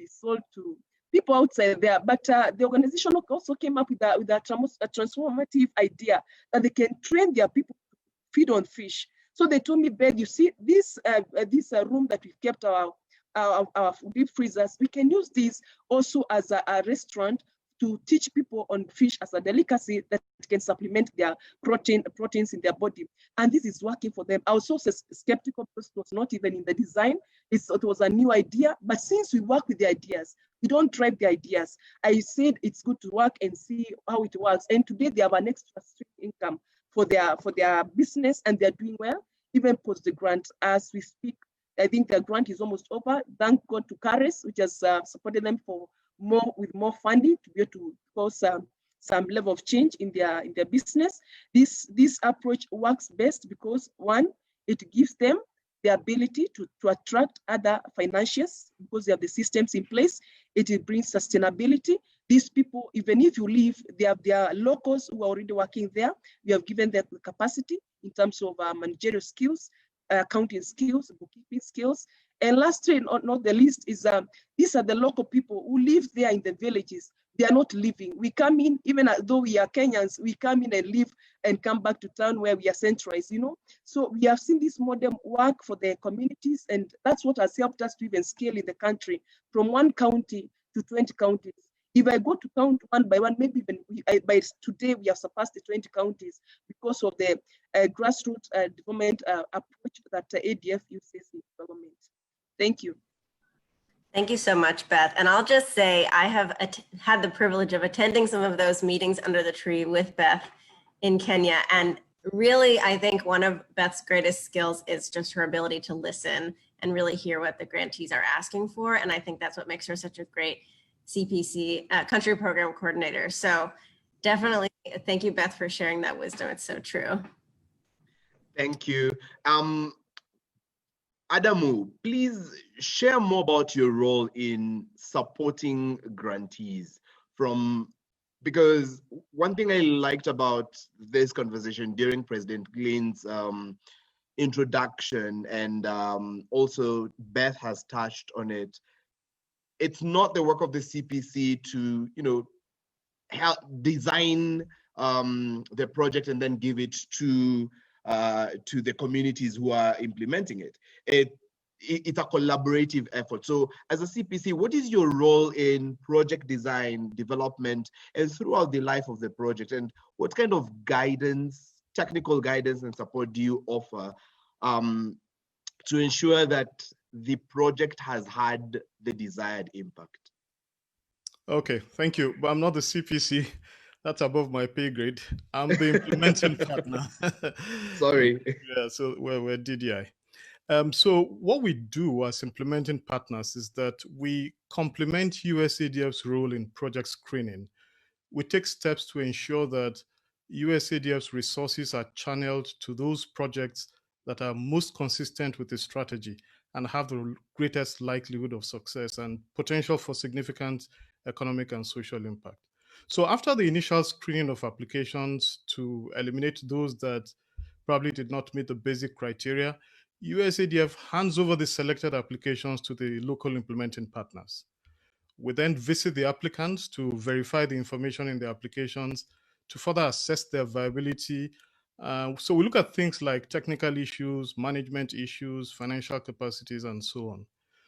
sold to people outside there. But the organization also came up with a transformative idea that they can train their people to feed on fish. So they told me, Beth, you see, this room that we've kept our deep freezers, we can use this also as a restaurant to teach people on fish as a delicacy that can supplement their proteins in their body. And this is working for them. I was so skeptical because it was not even in the design. It was a new idea. But since we work with the ideas, we don't drive the ideas. I said it's good to work and see how it works. And today they have an extra stream income for their business, and they're doing well, even post the grant. As we speak, I think the grant is almost over. Thank God to CARES, which has supported them with more funding to be able to cause some level of change in their business. This approach works best because, one, it gives them the ability to attract other financiers because they have the systems in place. It brings sustainability. These people, even if you leave, they are locals who are already working there. We have given them the capacity in terms of managerial skills, accounting skills, bookkeeping skills. And lastly, not the least, is these are the local people who live there in the villages. They are not living. We come in, even though we are Kenyans, we come in and live and come back to town where we are centralized, you know. So we have seen this model work for the communities, and that's what has helped us to even scale in the country from 1 county to 20 counties. If I go to count one by one, maybe even by today we have surpassed the 20 counties because of the grassroots development approach that ADF uses in development. Thank you. Thank you so much, Beth. And I'll just say I have had the privilege of attending some of those meetings under the tree with Beth in Kenya. And really, I think one of Beth's greatest skills is just her ability to listen and really hear what the grantees are asking for. And I think that's what makes her such a great CPC country program coordinator. So definitely thank you, Beth, for sharing that wisdom. It's so true. Thank you. Adamu, please share more about your role in supporting grantees because one thing I liked about this conversation during President Glin's introduction, and also Beth has touched on it, it's not the work of the CPC to, help design the project and then give it to the communities who are implementing it. It's a collaborative effort. So as a CPC, what is your role in project design, development, and throughout the life of the project? And what kind of guidance, technical guidance and support do you offer to ensure that the project has had the desired impact? Okay, thank you. But I'm not the CPC. That's above my pay grade. I'm the implementing partner. Sorry. Yeah, so we're DDI. So what we do as implementing partners is that we complement USADF's role in project screening. We take steps to ensure that USADF's resources are channeled to those projects that are most consistent with the strategy and have the greatest likelihood of success and potential for significant economic and social impact. So after the initial screening of applications to eliminate those that probably did not meet the basic criteria, USADF hands over the selected applications to the local implementing partners. We then visit the applicants to verify the information in the applications to further assess their viability. So we look at things like technical issues, management issues, financial capacities, and so on.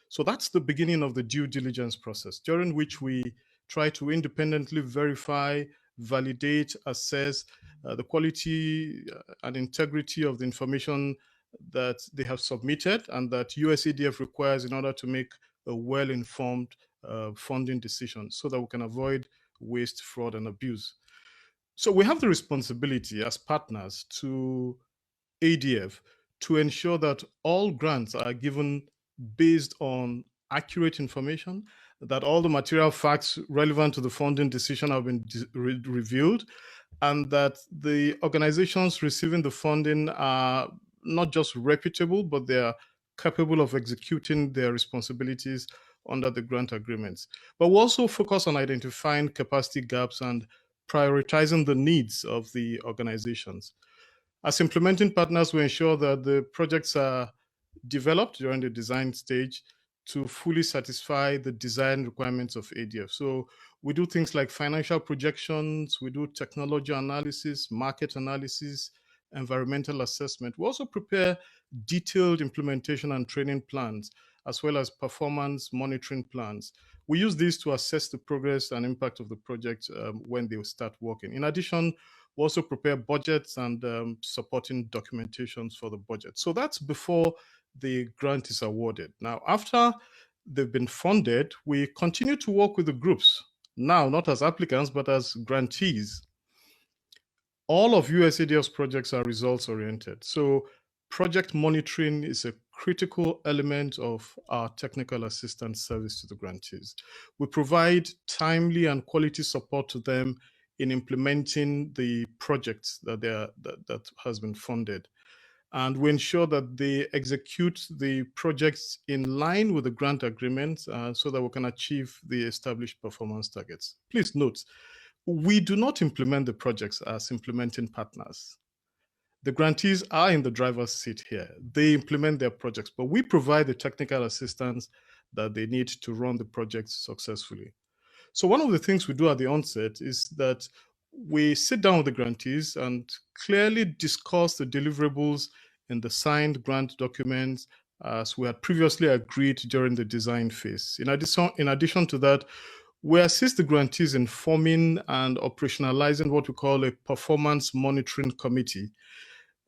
So that's the beginning of the due diligence process, during which we try to independently verify, validate, assess the quality and integrity of the information that they have submitted and that USADF requires in order to make a well-informed funding decision so that we can avoid waste, fraud, and abuse. So we have the responsibility as partners to ADF to ensure that all grants are given based on accurate information, that all the material facts relevant to the funding decision have been revealed, and that the organizations receiving the funding are not just reputable, but they are capable of executing their responsibilities under the grant agreements. But we also focus on identifying capacity gaps and prioritizing the needs of the organizations. As implementing partners, we ensure that the projects are developed during the design stage to fully satisfy the design requirements of ADF. So we do things like financial projections, we do technology analysis, market analysis, environmental assessment. We also prepare detailed implementation and training plans, as well as performance monitoring plans. We use these to assess the progress and impact of the project when they start working. In addition, we also prepare budgets and supporting documentations for the budget. So that's before the grant is awarded. Now, after they've been funded, we continue to work with the groups, now not as applicants, but as grantees. All of USAID's projects are results oriented. So project monitoring is a critical element of our technical assistance service to the grantees. We provide timely and quality support to them in implementing the projects that has been funded. And we ensure that they execute the projects in line with the grant agreement so that we can achieve the established performance targets. Please note, we do not implement the projects as implementing partners. The grantees are in the driver's seat here. They implement their projects, but we provide the technical assistance that they need to run the projects successfully. So one of the things we do at the onset is that we sit down with the grantees and clearly discuss the deliverables in the signed grant documents as we had previously agreed during the design phase. In addition to that, we assist the grantees in forming and operationalizing what we call a performance monitoring committee.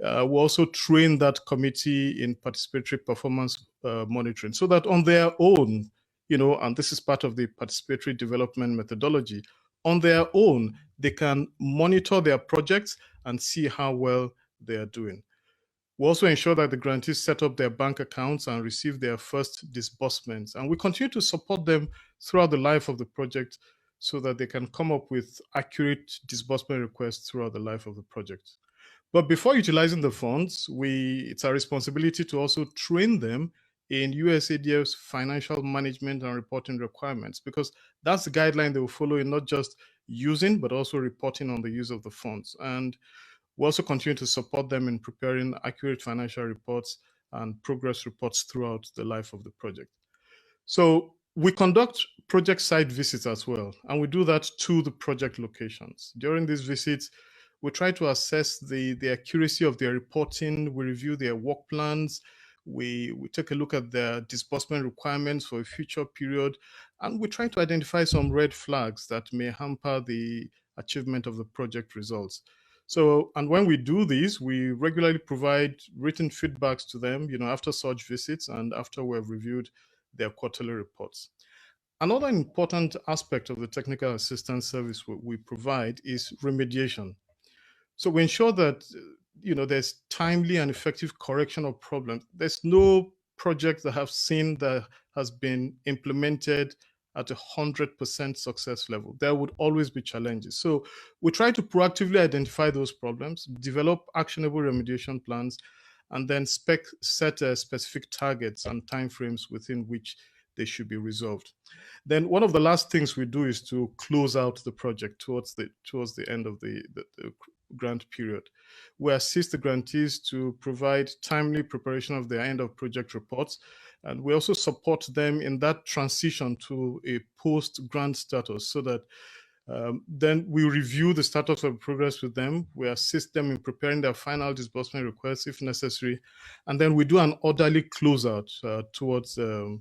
We also train that committee in participatory performance monitoring so that on their own, and this is part of the participatory development methodology, on their own, they can monitor their projects and see how well they are doing. We also ensure that the grantees set up their bank accounts and receive their first disbursements. And we continue to support them throughout the life of the project so that they can come up with accurate disbursement requests throughout the life of the project. But before utilizing the funds, it's our responsibility to also train them in USAID's financial management and reporting requirements, because that's the guideline they will follow in not just using, but also reporting on the use of the funds. And we also continue to support them in preparing accurate financial reports and progress reports throughout the life of the project. So we conduct project site visits as well, and we do that to the project locations. During these visits, we try to assess the accuracy of their reporting. We review their work plans. We take a look at their disbursement requirements for a future period, and we try to identify some red flags that may hamper the achievement of the project results. So, and when we do this, we regularly provide written feedbacks to them, after such visits and after we've reviewed their quarterly reports. Another important aspect of the technical assistance service we provide is remediation. So we ensure that there's timely and effective correction of problems. There's no project that I've seen that has been implemented at 100% success level. There would always be challenges. So we try to proactively identify those problems, develop actionable remediation plans, and then set specific targets and timeframes within which they should be resolved. Then one of the last things we do is to close out the project towards the end of the grant period. We assist the grantees to provide timely preparation of their end of project reports, and we also support them in that transition to a post-grant status so that then we review the status of progress with them. We assist them in preparing their final disbursement requests if necessary, and then we do an orderly closeout towards a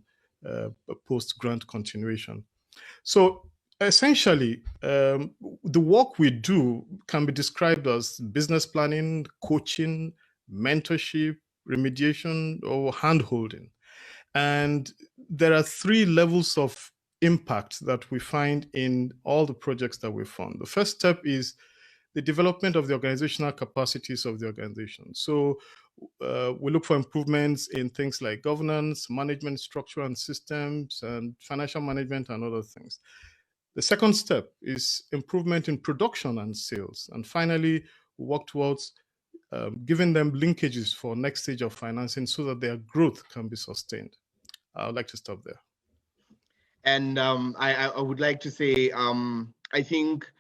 post-grant continuation. So essentially, the work we do can be described as business planning, coaching, mentorship, remediation, or hand-holding. And there are 3 levels of impact that we find in all the projects that we fund. The first step is the development of the organizational capacities of the organization. So we look for improvements in things like governance, management structure and systems, and financial management and other things. The second step is improvement in production and sales. And finally, we work towards giving them linkages for next stage of financing so that their growth can be sustained. I would like to stop there. And I would like to say, I think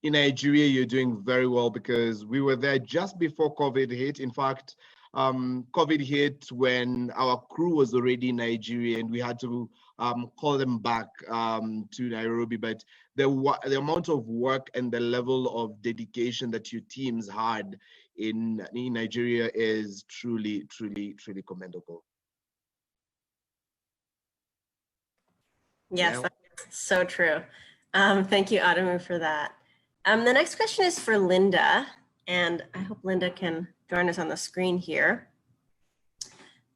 in Nigeria, you're doing very well because we were there just before COVID hit. In fact, COVID hit when our crew was already in Nigeria and we had to call them back to Nairobi. But the amount of work and the level of dedication that your teams had in Nigeria is truly, truly, truly commendable. Yes, that's so true. Thank you, Adamu, for that. The next question is for Linda, and I hope Linda can join us on the screen here.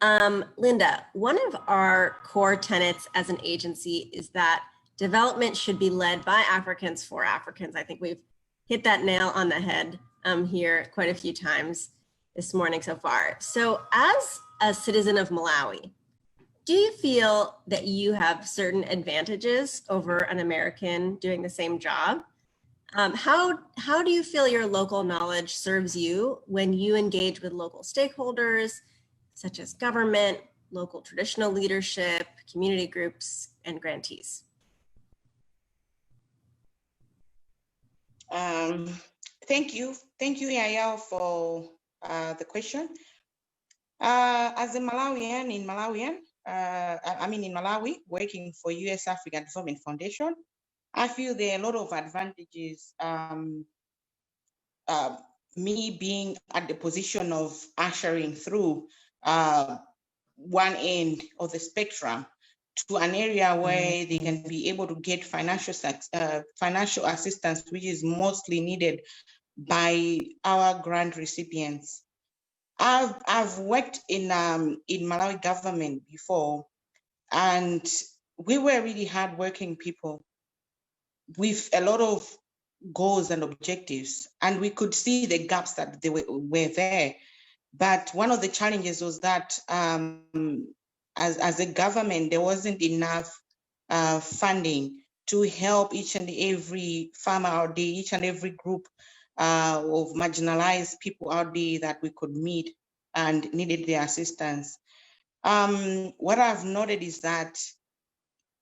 Linda, one of our core tenets as an agency is that development should be led by Africans for Africans. I think we've hit that nail on the head here quite a few times this morning so far. So as a citizen of Malawi, do you feel that you have certain advantages over an American doing the same job? How do you feel your local knowledge serves you when you engage with local stakeholders, such as government, local traditional leadership, community groups, and grantees? Thank you, Yael, for the question. As a Malawian in Malawi, working for US African Development Foundation, I feel there are a lot of advantages. Me being at the position of ushering through one end of the spectrum to an area where they can be able to get financial assistance, which is mostly needed by our grant recipients. I've worked in Malawi government before, and we were really hardworking people with a lot of goals and objectives, and we could see the gaps that they were there. But one of the challenges was that as a government, there wasn't enough funding to help each and every farmer out there, each and every group of marginalized people out there that we could meet and needed their assistance. What I've noted is that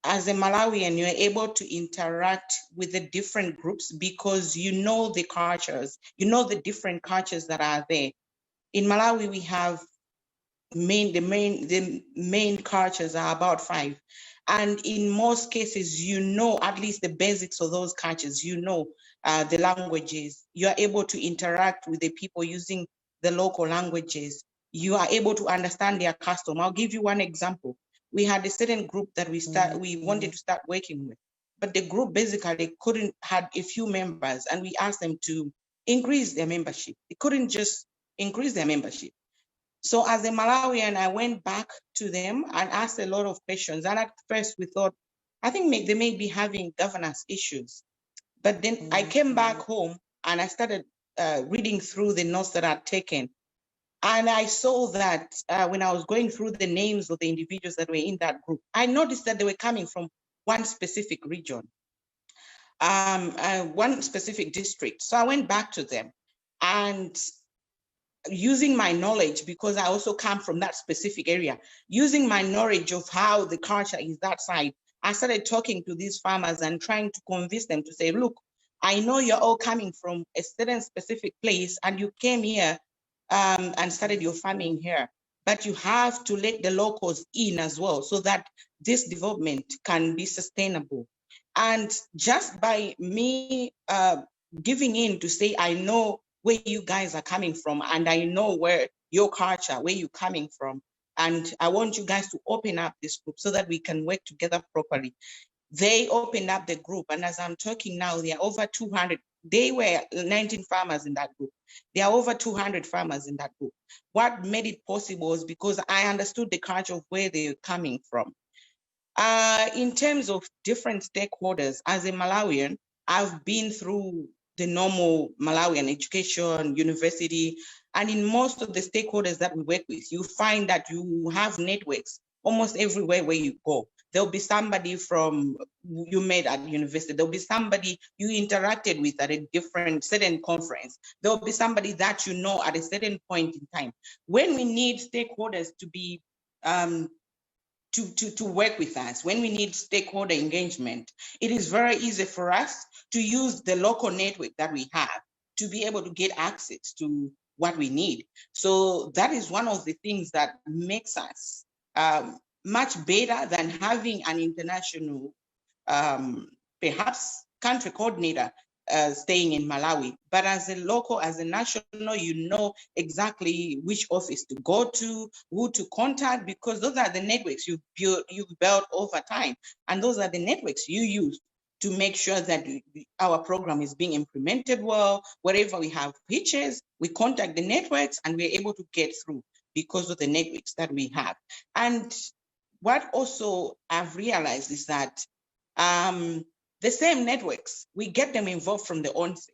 as a Malawian, you're able to interact with the different groups because you know the cultures, you know the different cultures that are there. In Malawi, we have the main cultures are about 5. And in most cases, you know at least the basics of those cultures, you know the languages. You are able to interact with the people using the local languages. You are able to understand their custom. I'll give you one example. We had a certain group that we wanted to start working with, but the group basically had a few members, and we asked them to increase their membership. They couldn't just increase their membership. So as a Malawian, I went back to them and asked a lot of questions. And at first we thought, I think they may be having governance issues. But then I came back home and I started reading through the notes that I'd taken. And I saw that when I was going through the names of the individuals that were in that group, I noticed that they were coming from one specific region, one specific district. So I went back to them and using my knowledge, because I also come from that specific area, using my knowledge of how the culture is that side, I started talking to these farmers and trying to convince them to say, look, I know you're all coming from a certain specific place and you came here and started your farming here, but you have to let the locals in as well so that this development can be sustainable. And just by me giving in to say, I know where you guys are coming from and I know where your culture, where you're coming from, and I want you guys to open up this group so that we can work together properly. They opened up the group, and as I'm talking now, there are over 200 They were 19 farmers in that group. There are over 200 farmers in that group. What made it possible was because I understood the culture of where they were coming from. In terms of different stakeholders, as a Malawian, I've been through the normal Malawian education, university, and in most of the stakeholders that we work with, you find that you have networks almost everywhere where you go. There'll be somebody from you met at university. There'll be somebody you interacted with at a different certain conference. There'll be somebody that you know at a certain point in time. When we need stakeholders to be to work with us, when we need stakeholder engagement, it is very easy for us to use the local network that we have to be able to get access to what we need. So that is one of the things that makes us much better than having an international, perhaps country coordinator staying in Malawi. But as a local, as a national, you know exactly which office to go to, who to contact, because those are the networks you've built over time. And those are the networks you use to make sure that our program is being implemented well. Wherever we have hitches, we contact the networks and we're able to get through because of the networks that we have. And what also I've realized is that the same networks, we get them involved from the onset.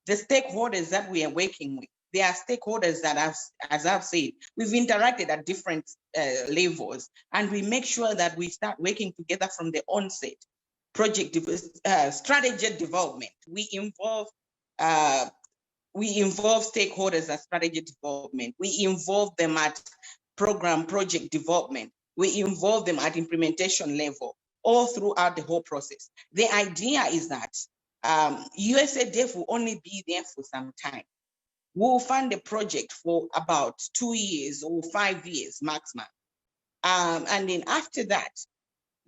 The stakeholders that we are working with, they are stakeholders that, as I've said, we've interacted at different levels, and we make sure that we start working together from the onset. Strategy development, we involve stakeholders at strategy development. We involve them at project development. We involve them at implementation level, all throughout the whole process. The idea is that USAID will only be there for some time. We'll fund the project for about 2 years or 5 years maximum. And then after that,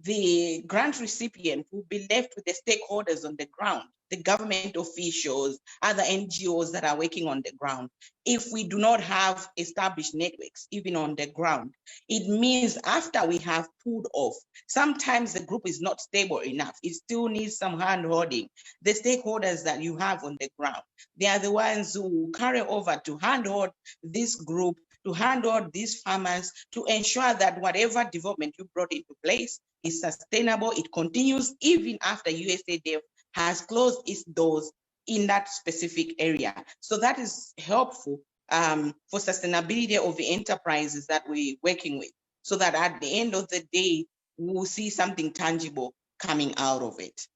the grant recipient will be left with the stakeholders on the ground, the government officials, other NGOs that are working on the ground. If we do not have established networks, even on the ground, it means after we have pulled off, sometimes the group is not stable enough. It still needs some hand-holding. The stakeholders that you have on the ground, they are the ones who carry over to handhold this group, to handle these farmers, to ensure that whatever development you brought into place is sustainable. It continues even after USAID has closed its doors in that specific area. So that is helpful for sustainability of the enterprises that we're working with, so that at the end of the day, we'll see something tangible coming out of it.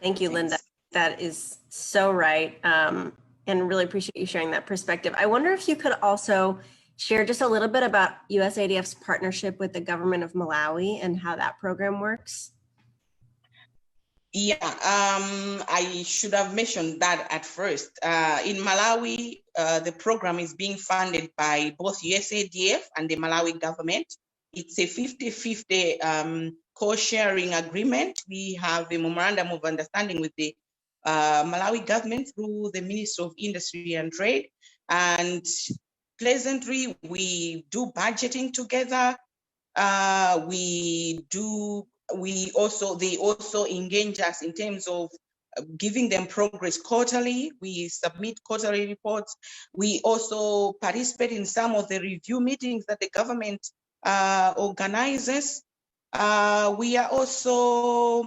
Thank you, Linda. That is so right. And really appreciate you sharing that perspective. I wonder if you could also share just a little bit about USAID's partnership with the government of Malawi and how that program works. Yeah, I should have mentioned that at first. In Malawi, the program is being funded by both USAID and the Malawi government. It's a 50-50 co-sharing agreement. We have a memorandum of understanding with the Malawi government through the Ministry of Industry and Trade. And pleasantly, we do budgeting together. They also engage us in terms of giving them progress quarterly. We submit quarterly reports. We also participate in some of the review meetings that the government organizes. We are also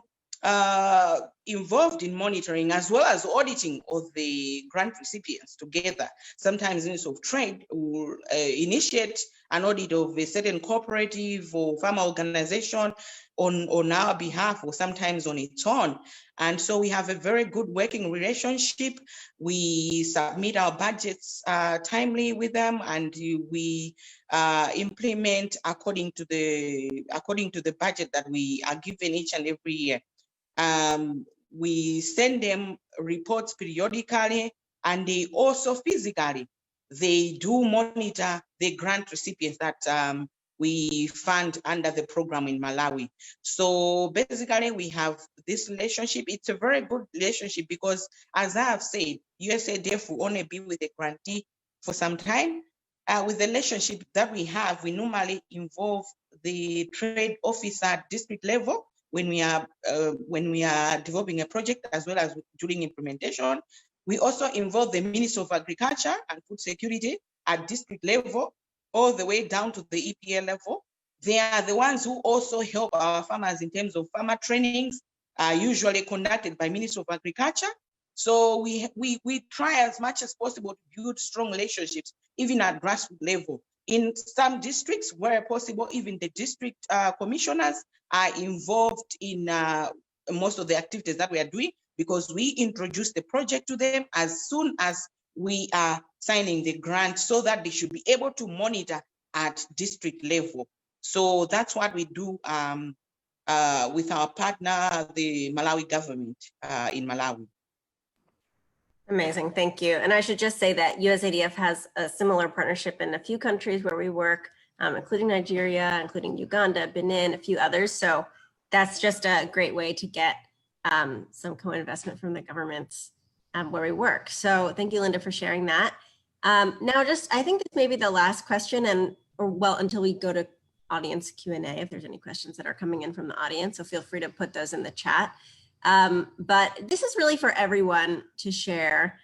involved in monitoring as well as auditing of the grant recipients together. Sometimes Ministry of Trade will initiate an audit of a certain cooperative or farmer organization on our behalf, or sometimes on its own. And so we have a very good working relationship. We submit our budgets timely with them, and we implement according to the budget that we are given each and every year. We send them reports periodically, and they also physically, they do monitor the grant recipients that we fund under the program in Malawi. So basically we have this relationship. It's a very good relationship because, as I have said, USAID will only be with the grantee for some time. With the relationship that we have, we normally involve the trade officer at district level. when we are developing a project, as well as during implementation. We also involve the Ministry of Agriculture and Food Security at district level, all the way down to the EPA level. They are the ones who also help our farmers in terms of farmer trainings, usually conducted by Ministry of Agriculture. So we try as much as possible to build strong relationships, even at grassroots level. In some districts, where possible, even the district commissioners are involved in most of the activities that we are doing, because we introduce the project to them as soon as we are signing the grant, so that they should be able to monitor at district level. So that's what we do with our partner, the Malawi government in Malawi. Amazing, thank you. And I should just say that USADF has a similar partnership in a few countries where we work, including Nigeria, including Uganda, Benin, a few others. So that's just a great way to get some co-investment from the governments where we work. So thank you, Linda, for sharing that. Now, I think this may be the last question, until we go to audience Q&A, if there's any questions that are coming in from the audience. So feel free to put those in the chat. But this is really for everyone to share.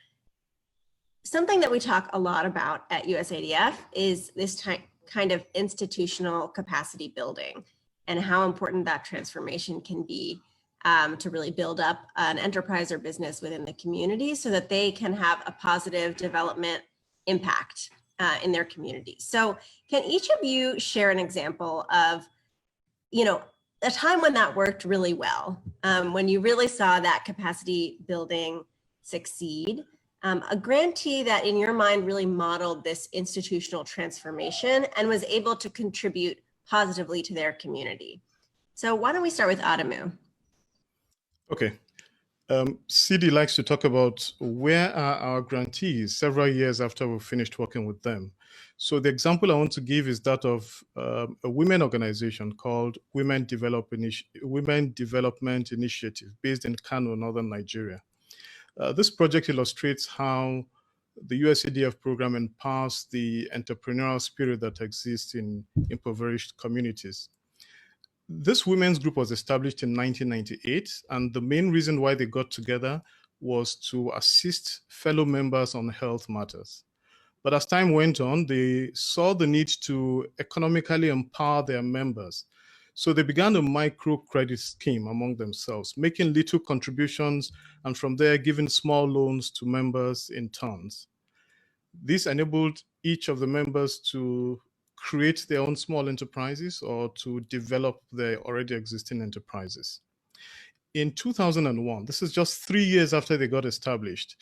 Something that we talk a lot about at USADF is this kind of institutional capacity building and how important that transformation can be to really build up an enterprise or business within the community so that they can have a positive development impact in their community. So can each of you share an example of, a time when that worked really well, when you really saw that capacity building succeed, a grantee that in your mind really modeled this institutional transformation and was able to contribute positively to their community? So why don't we start with Adamu? Okay. CD likes to talk about where are our grantees several years after we've finished working with them. So the example I want to give is that of a women organization called Women Development Initiative, based in Kano, northern Nigeria. This project illustrates how the USADF program empowers the entrepreneurial spirit that exists in impoverished communities. This women's group was established in 1998, and the main reason why they got together was to assist fellow members on health matters. But as time went on, they saw the need to economically empower their members. So they began a microcredit scheme among themselves, making little contributions, and from there giving small loans to members in turns. This enabled each of the members to create their own small enterprises or to develop their already existing enterprises. In 2001, this is just 3 years after they got established,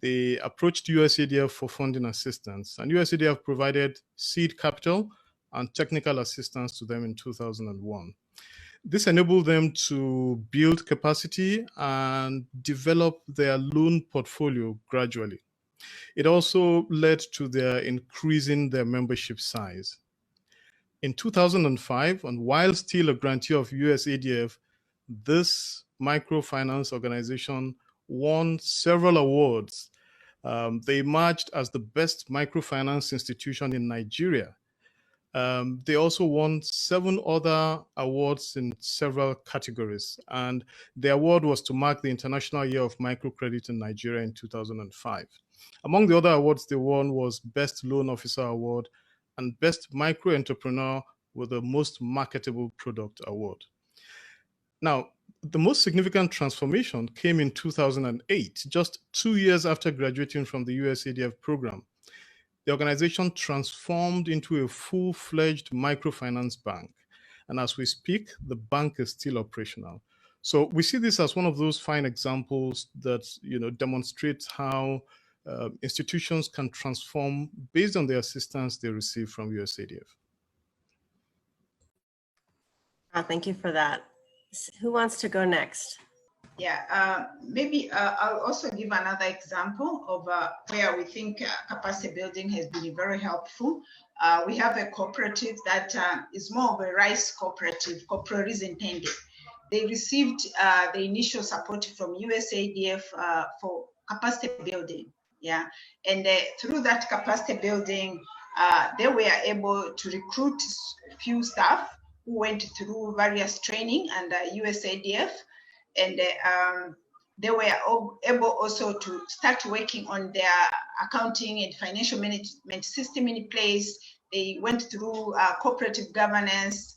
they approached USADF for funding assistance, and USADF provided seed capital and technical assistance to them in 2001. This enabled them to build capacity and develop their loan portfolio gradually. It also led to their increasing their membership size. In 2005, and while still a grantee of USADF, this microfinance organization won several awards. They emerged as the best microfinance institution in Nigeria. They also won 7 other awards in several categories, and the award was to mark the International Year of Microcredit in Nigeria in 2005. Among the other awards they won was Best Loan Officer Award and Best Micro Entrepreneur with the Most Marketable Product Award. Now, the most significant transformation came in 2008, just 2 years after graduating from the USADF program. The organization transformed into a full-fledged microfinance bank. And as we speak, the bank is still operational. So we see this as one of those fine examples that demonstrates how institutions can transform based on the assistance they receive from USADF. Thank you for that. Who wants to go next? Yeah, maybe I'll also give another example of where we think capacity building has been very helpful. We have a cooperative that is more of a rice cooperative, Cooperative Intended. They received the initial support from USADF for capacity building. Yeah, and through that capacity building, they were able to recruit few staff who went through various training under USADF, and they were able also to start working on their accounting and financial management system in place. They went through cooperative governance,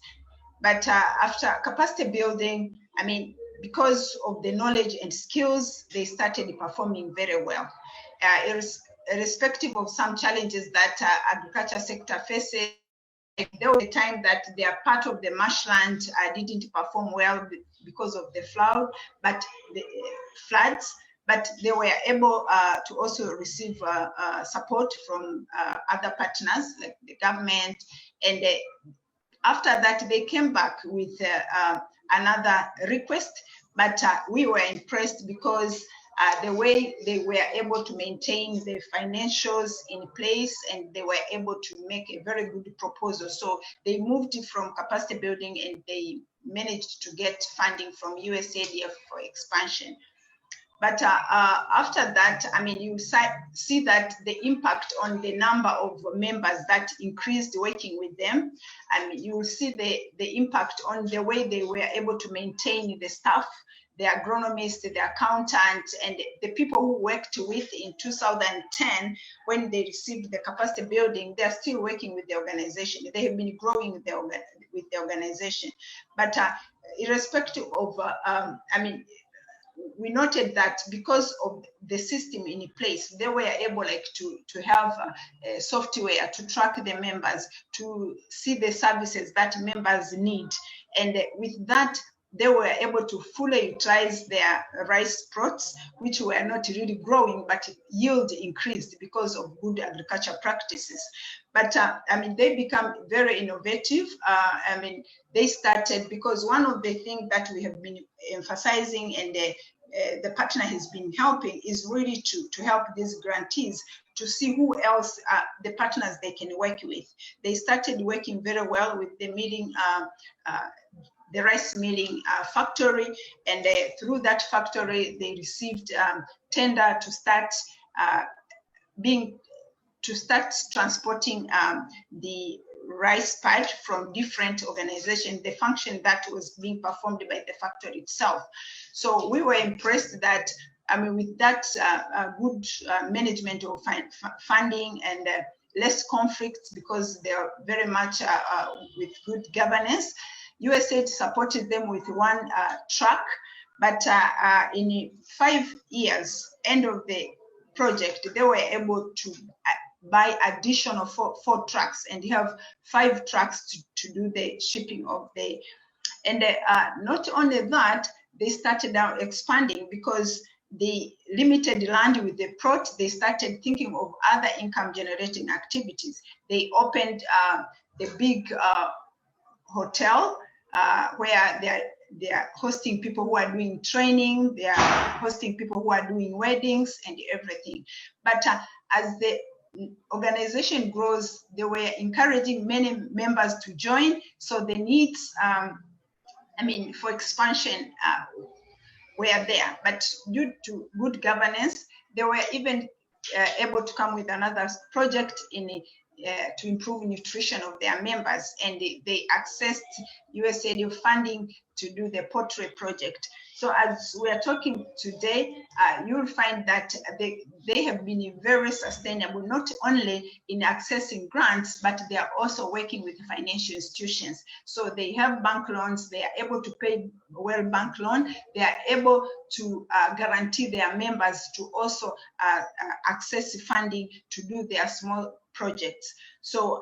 but after capacity building, I mean, because of the knowledge and skills, they started performing very well. Irrespective of some challenges that agriculture sector faces, there was a time that they are part of the marshland didn't perform well because of the floods, but they were able to also receive support from other partners like the government. And after that, they came back with another request, but we were impressed because the way they were able to maintain the financials in place, and they were able to make a very good proposal. So they moved from capacity building and they managed to get funding from USAID for expansion. But after that, I mean, you see that the impact on the number of members that increased working with them, and you will see the impact on the way they were able to maintain the staff, the agronomist, the accountant, and the people who worked with in 2010 when they received the capacity building. They're still working with the organization. They have been growing with the organization. But irrespective of, I mean, we noted that because of the system in place, they were able to have software to track the members, to see the services that members need. And with that, they were able to fully utilize their rice plots, which were not really growing, but yield increased because of good agriculture practices. But I mean, they become very innovative. I mean, they started, because one of the things that we have been emphasizing and the partner has been helping is really to help these grantees to see who else the partners they can work with. They started working very well with the milling, the rice milling factory, and through that factory they received tender to start transporting the rice part from different organizations, the function that was being performed by the factory itself. So we were impressed that, I mean, with that good management of funding and less conflicts, because they are very much with good governance, USAID supported them with one truck, but in 5 years, end of the project, they were able to buy additional four trucks, and you have 5 trucks to do the shipping of the, and not only that, they started now expanding because the limited land with the plot, they started thinking of other income generating activities. They opened the big hotel where they are hosting people who are doing training, they are hosting people who are doing weddings and everything. But as the organization grows, they were encouraging many members to join. So the needs, I mean, for expansion were there, but due to good governance, they were even able to come with another project in to improve nutrition of their members, and they accessed USAID funding to do the poultry project. So as we are talking today, you'll find that they have been very sustainable, not only in accessing grants, but they are also working with financial institutions. So they have bank loans, they are able to pay well bank loan, they are able to guarantee their members to also access funding to do their small projects. So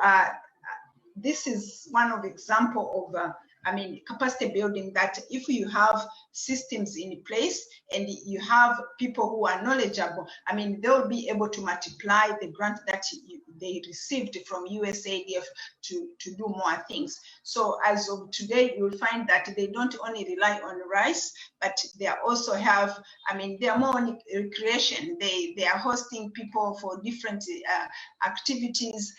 this is one of example of I mean, capacity building, that if you have systems in place and you have people who are knowledgeable, I mean, they'll be able to multiply the grant that they received from USAID to do more things. So as of today, you'll find that they don't only rely on rice, but they also have, I mean, they are more on recreation. They are hosting people for different activities.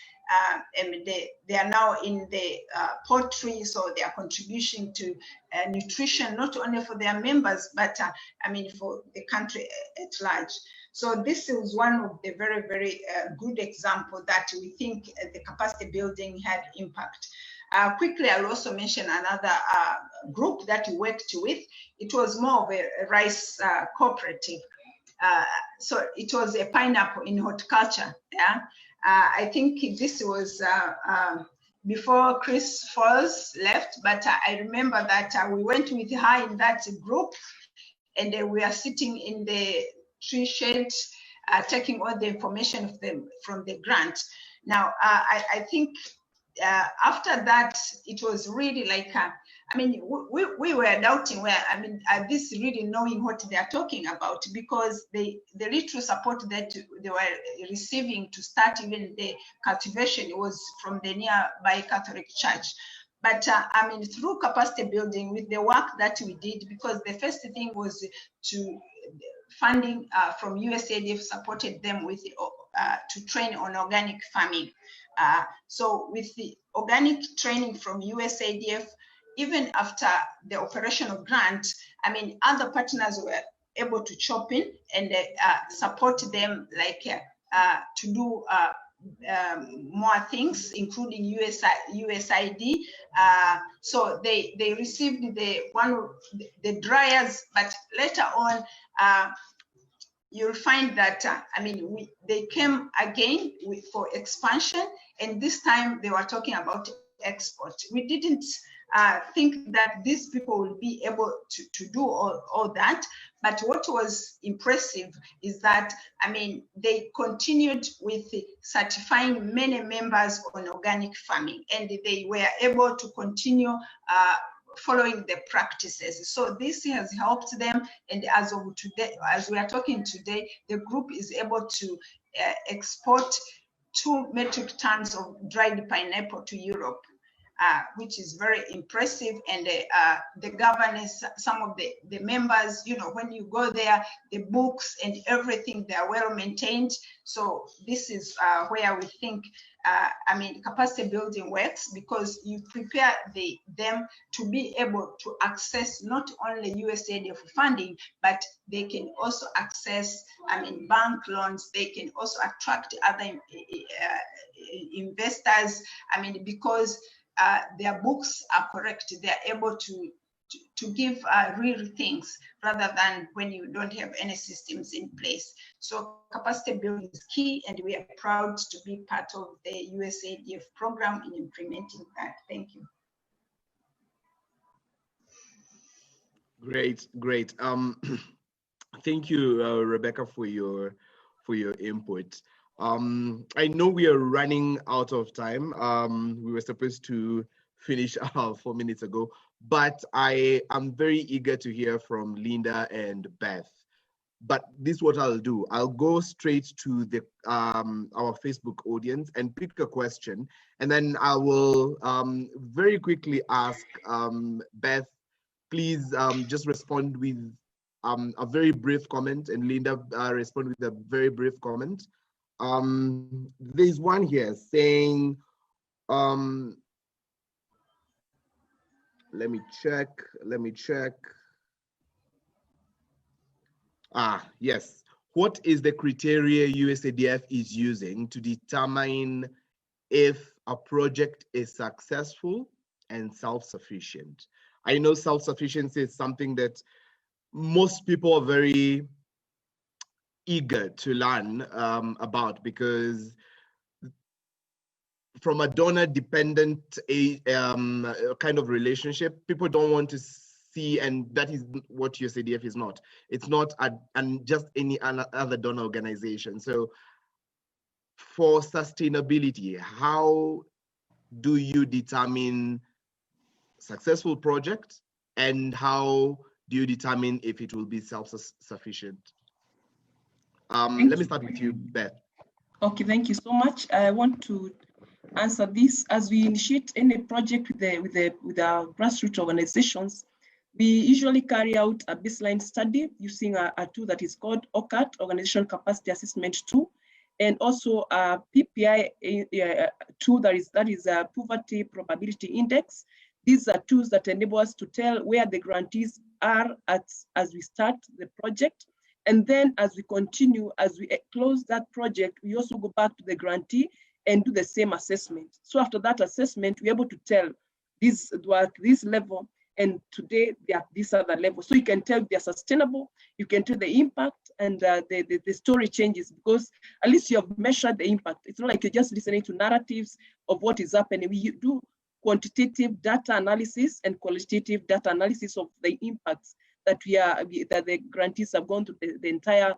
And they are now in the poultry, so they are contributing to nutrition, not only for their members, but I mean, for the country at large. So this is one of the very, very good example that we think the capacity building had impact. Quickly, I'll also mention another group that we worked with. It was more of a rice cooperative. So it was a pineapple in horticulture. Yeah, I think this was before Chris Falls left, but I remember that we went with her in that group, and we are sitting in the tree shade, taking all the information from the grant. Now, I think after that, it was really like, I mean, we were doubting where, I mean, are this really knowing what they are talking about? Because the little support that they were receiving to start even the cultivation was from the nearby Catholic Church. But I mean, through capacity building with the work that we did, because the first thing was to funding from USAID supported them with to train on organic farming. So with the organic training from USAID, even after the operational grant, I mean, other partners were able to chop in and support them, like to do more things, including USAID. So they received the dryers, but later on, you'll find that I mean, they came again for expansion, and this time they were talking about export. We didn't think that these people will be able to do all that, but what was impressive is that, I mean, they continued with certifying many members on organic farming, and they were able to continue following the practices. So this has helped them, and as of today, as we are talking today, the group is able to export 2 metric tons of dried pineapple to Europe, which is very impressive. And the governance, some of the members, you know, when you go there, the books and everything, they are well maintained. So this is where we think, I mean, capacity building works, because you prepare them to be able to access not only USAID funding, but they can also access, I mean, bank loans. They can also attract other investors. I mean, because their books are correct, they are able to give real things rather than when you don't have any systems in place. So capacity building is key, and we are proud to be part of the USAID program in implementing that. Thank you. Great. Thank you, Rebecca, for your input. I know we are running out of time. We were supposed to finish 4 minutes ago, but I am very eager to hear from Linda and Beth. But this is what I'll do. I'll go straight to the our Facebook audience and pick a question, and then I will very quickly ask Beth, please just respond with a very brief comment, and Linda respond with a very brief comment. There's one here saying, let me check. Yes. What is the criteria USAID is using to determine if a project is successful and self-sufficient? I know self-sufficiency is something that most people are very eager to learn about, because from a donor-dependent kind of relationship, people don't want to see, and that is what USAID is not. It's not just any other donor organization. So for sustainability, how do you determine successful project, and how do you determine if it will be self-sufficient? Let me start with you, Beth. Okay, thank you so much. I want to answer this. As we initiate any project with our grassroots organizations, we usually carry out a baseline study using a tool that is called OCAT, Organizational Capacity Assessment Tool, and also a PPI tool that is a Poverty Probability Index. These are tools that enable us to tell where the grantees are as we start the project. And then as we continue, as we close that project, we also go back to the grantee and do the same assessment. So after that assessment, we're able to tell were at this level, and today they are at this other level. So you can tell they're sustainable, you can tell the impact, and the story changes because at least you have measured the impact. It's not like you're just listening to narratives of what is happening. We do quantitative data analysis and qualitative data analysis of the impacts that that the grantees have gone through the entire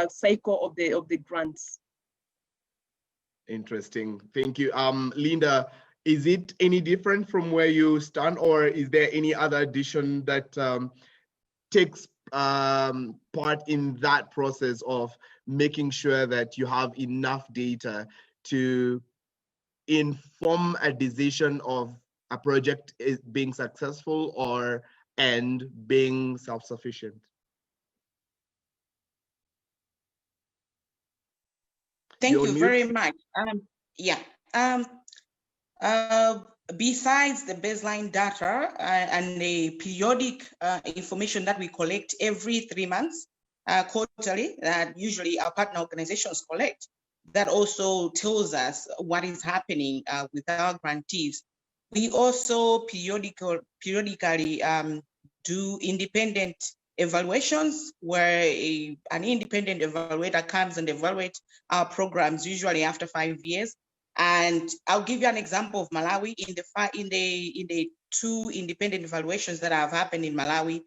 cycle of the grants. Interesting. Thank you. Linda, is it any different from where you stand, or is there any other addition that takes part in that process of making sure that you have enough data to inform a decision of a project is being successful and being self-sufficient? Thank you very much. Besides the baseline data and the periodic information that we collect every 3 months, quarterly, that usually our partner organizations collect, that also tells us what is happening with our grantees. We also periodically do independent evaluations where an independent evaluator comes and evaluates our programs, usually after 5 years. And I'll give you an example of Malawi. In the 2 independent evaluations that have happened in Malawi,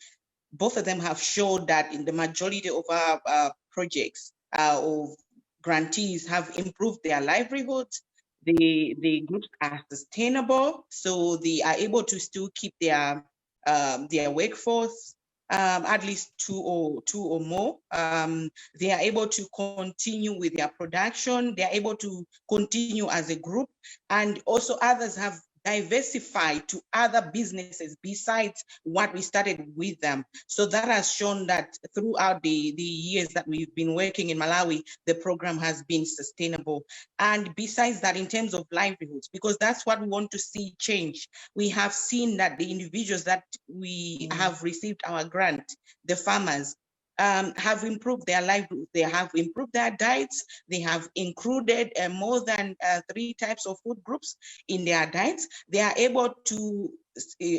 both of them have showed that in the majority of our projects of grantees have improved their livelihoods. The groups are sustainable, so they are able to still keep their workforce, at least two or more. They are able to continue with their production. They are able to continue as a group, and also others have diversified to other businesses besides what we started with them. So that has shown that throughout the years that we've been working in Malawi, the program has been sustainable. And besides that, in terms of livelihoods, because that's what we want to see change, we have seen that the individuals that we have received our grant, the farmers, have improved their livelihood. They have improved their diets. They have included more than 3 types of food groups in their diets. They are able to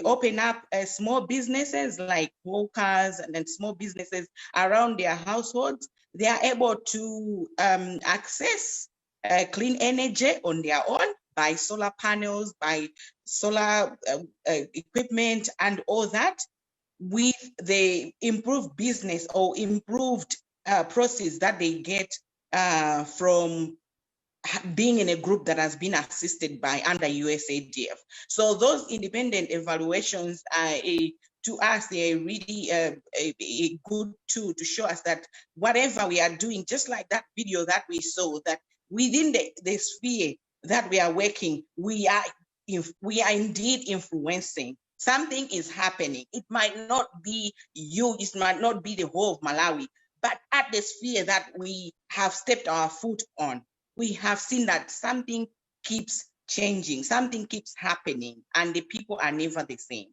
open up small businesses like walkers and then small businesses around their households. They are able to access clean energy on their own by solar panels, by solar equipment and all that. With the improved business or improved process that they get from being in a group that has been assisted by under USADF. So those independent evaluations are to us, they are really a good tool to show us that whatever we are doing, just like that video that we saw, that within the sphere that we are working, we are indeed influencing. Something is happening. It might not be huge, it might not be the whole of Malawi, but at the sphere that we have stepped our foot on, we have seen that something keeps changing, something keeps happening, and the people are never the same.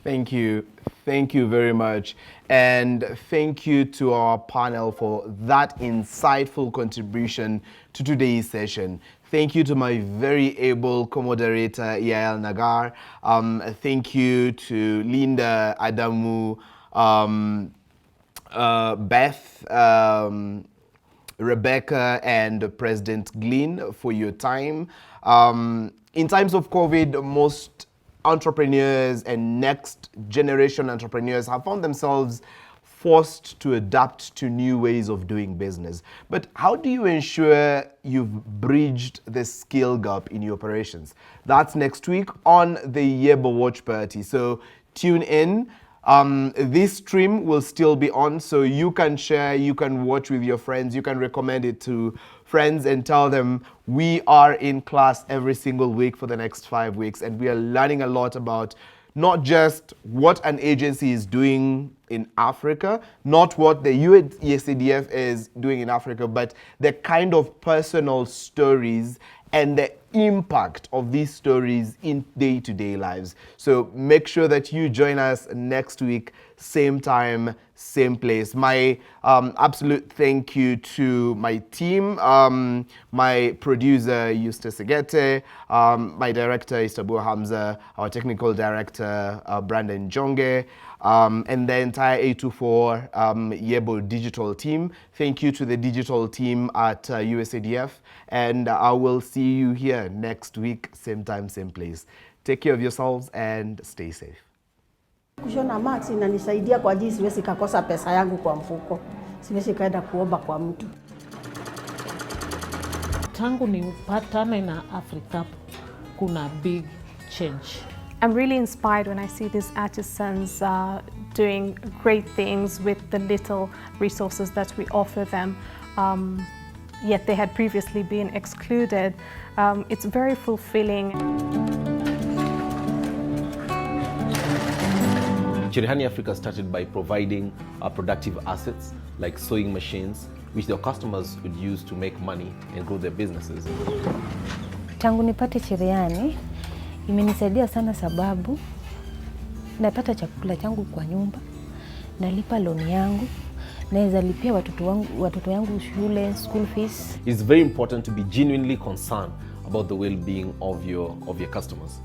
Thank you. Thank you very much. And thank you to our panel for that insightful contribution to today's session. Thank you to my very able co-moderator, Yael Nagar. Thank you to Linda, Adamu, Beth, Rebecca, and President Glin for your time. In times of COVID, most entrepreneurs and next generation entrepreneurs have found themselves forced to adapt to new ways of doing business. But how do you ensure you've bridged the skill gap in your operations? That's next week on the Yebo Watch Party. So tune in. This stream will still be on, so you can share, you can watch with your friends, you can recommend it to friends and tell them we are in class every single week for the next 5 weeks, and we are learning a lot about not just what an agency is doing in Africa, not what the USCDF is doing in Africa, but the kind of personal stories and the impact of these stories in day-to-day lives. So make sure that you join us next week, same time, same place. My absolute thank you to my team, my producer Uscdf, my director Istabu Hamza, our technical director Brandon Jonge, and the entire 824 Yebo digital team. Thank you to the digital team at Uscdf, and I will see you here next week, same time, same place. Take care of yourselves and stay safe. Kushona max inanisaidia kwa jinsi siwezi kakosa pesa yangu kwa mfuko. Siwezi kaenda kuomba kwa mtu. Tangu nipatane na Africa kuna big change. I'm really inspired when I see these artisans doing great things with the little resources that we offer them. Yet they had previously been excluded. It's very fulfilling. Cherehani Africa started by providing productive assets like sewing machines, which their customers would use to make money and grow their businesses. Tangu nipate Cherehani imenisaidia sana sababu napata chakula changu kwa nyumba, nalipa loan yangu, naweza lipia watoto yangu shule, school fees. It's very important to be genuinely concerned about the well-being of your customers.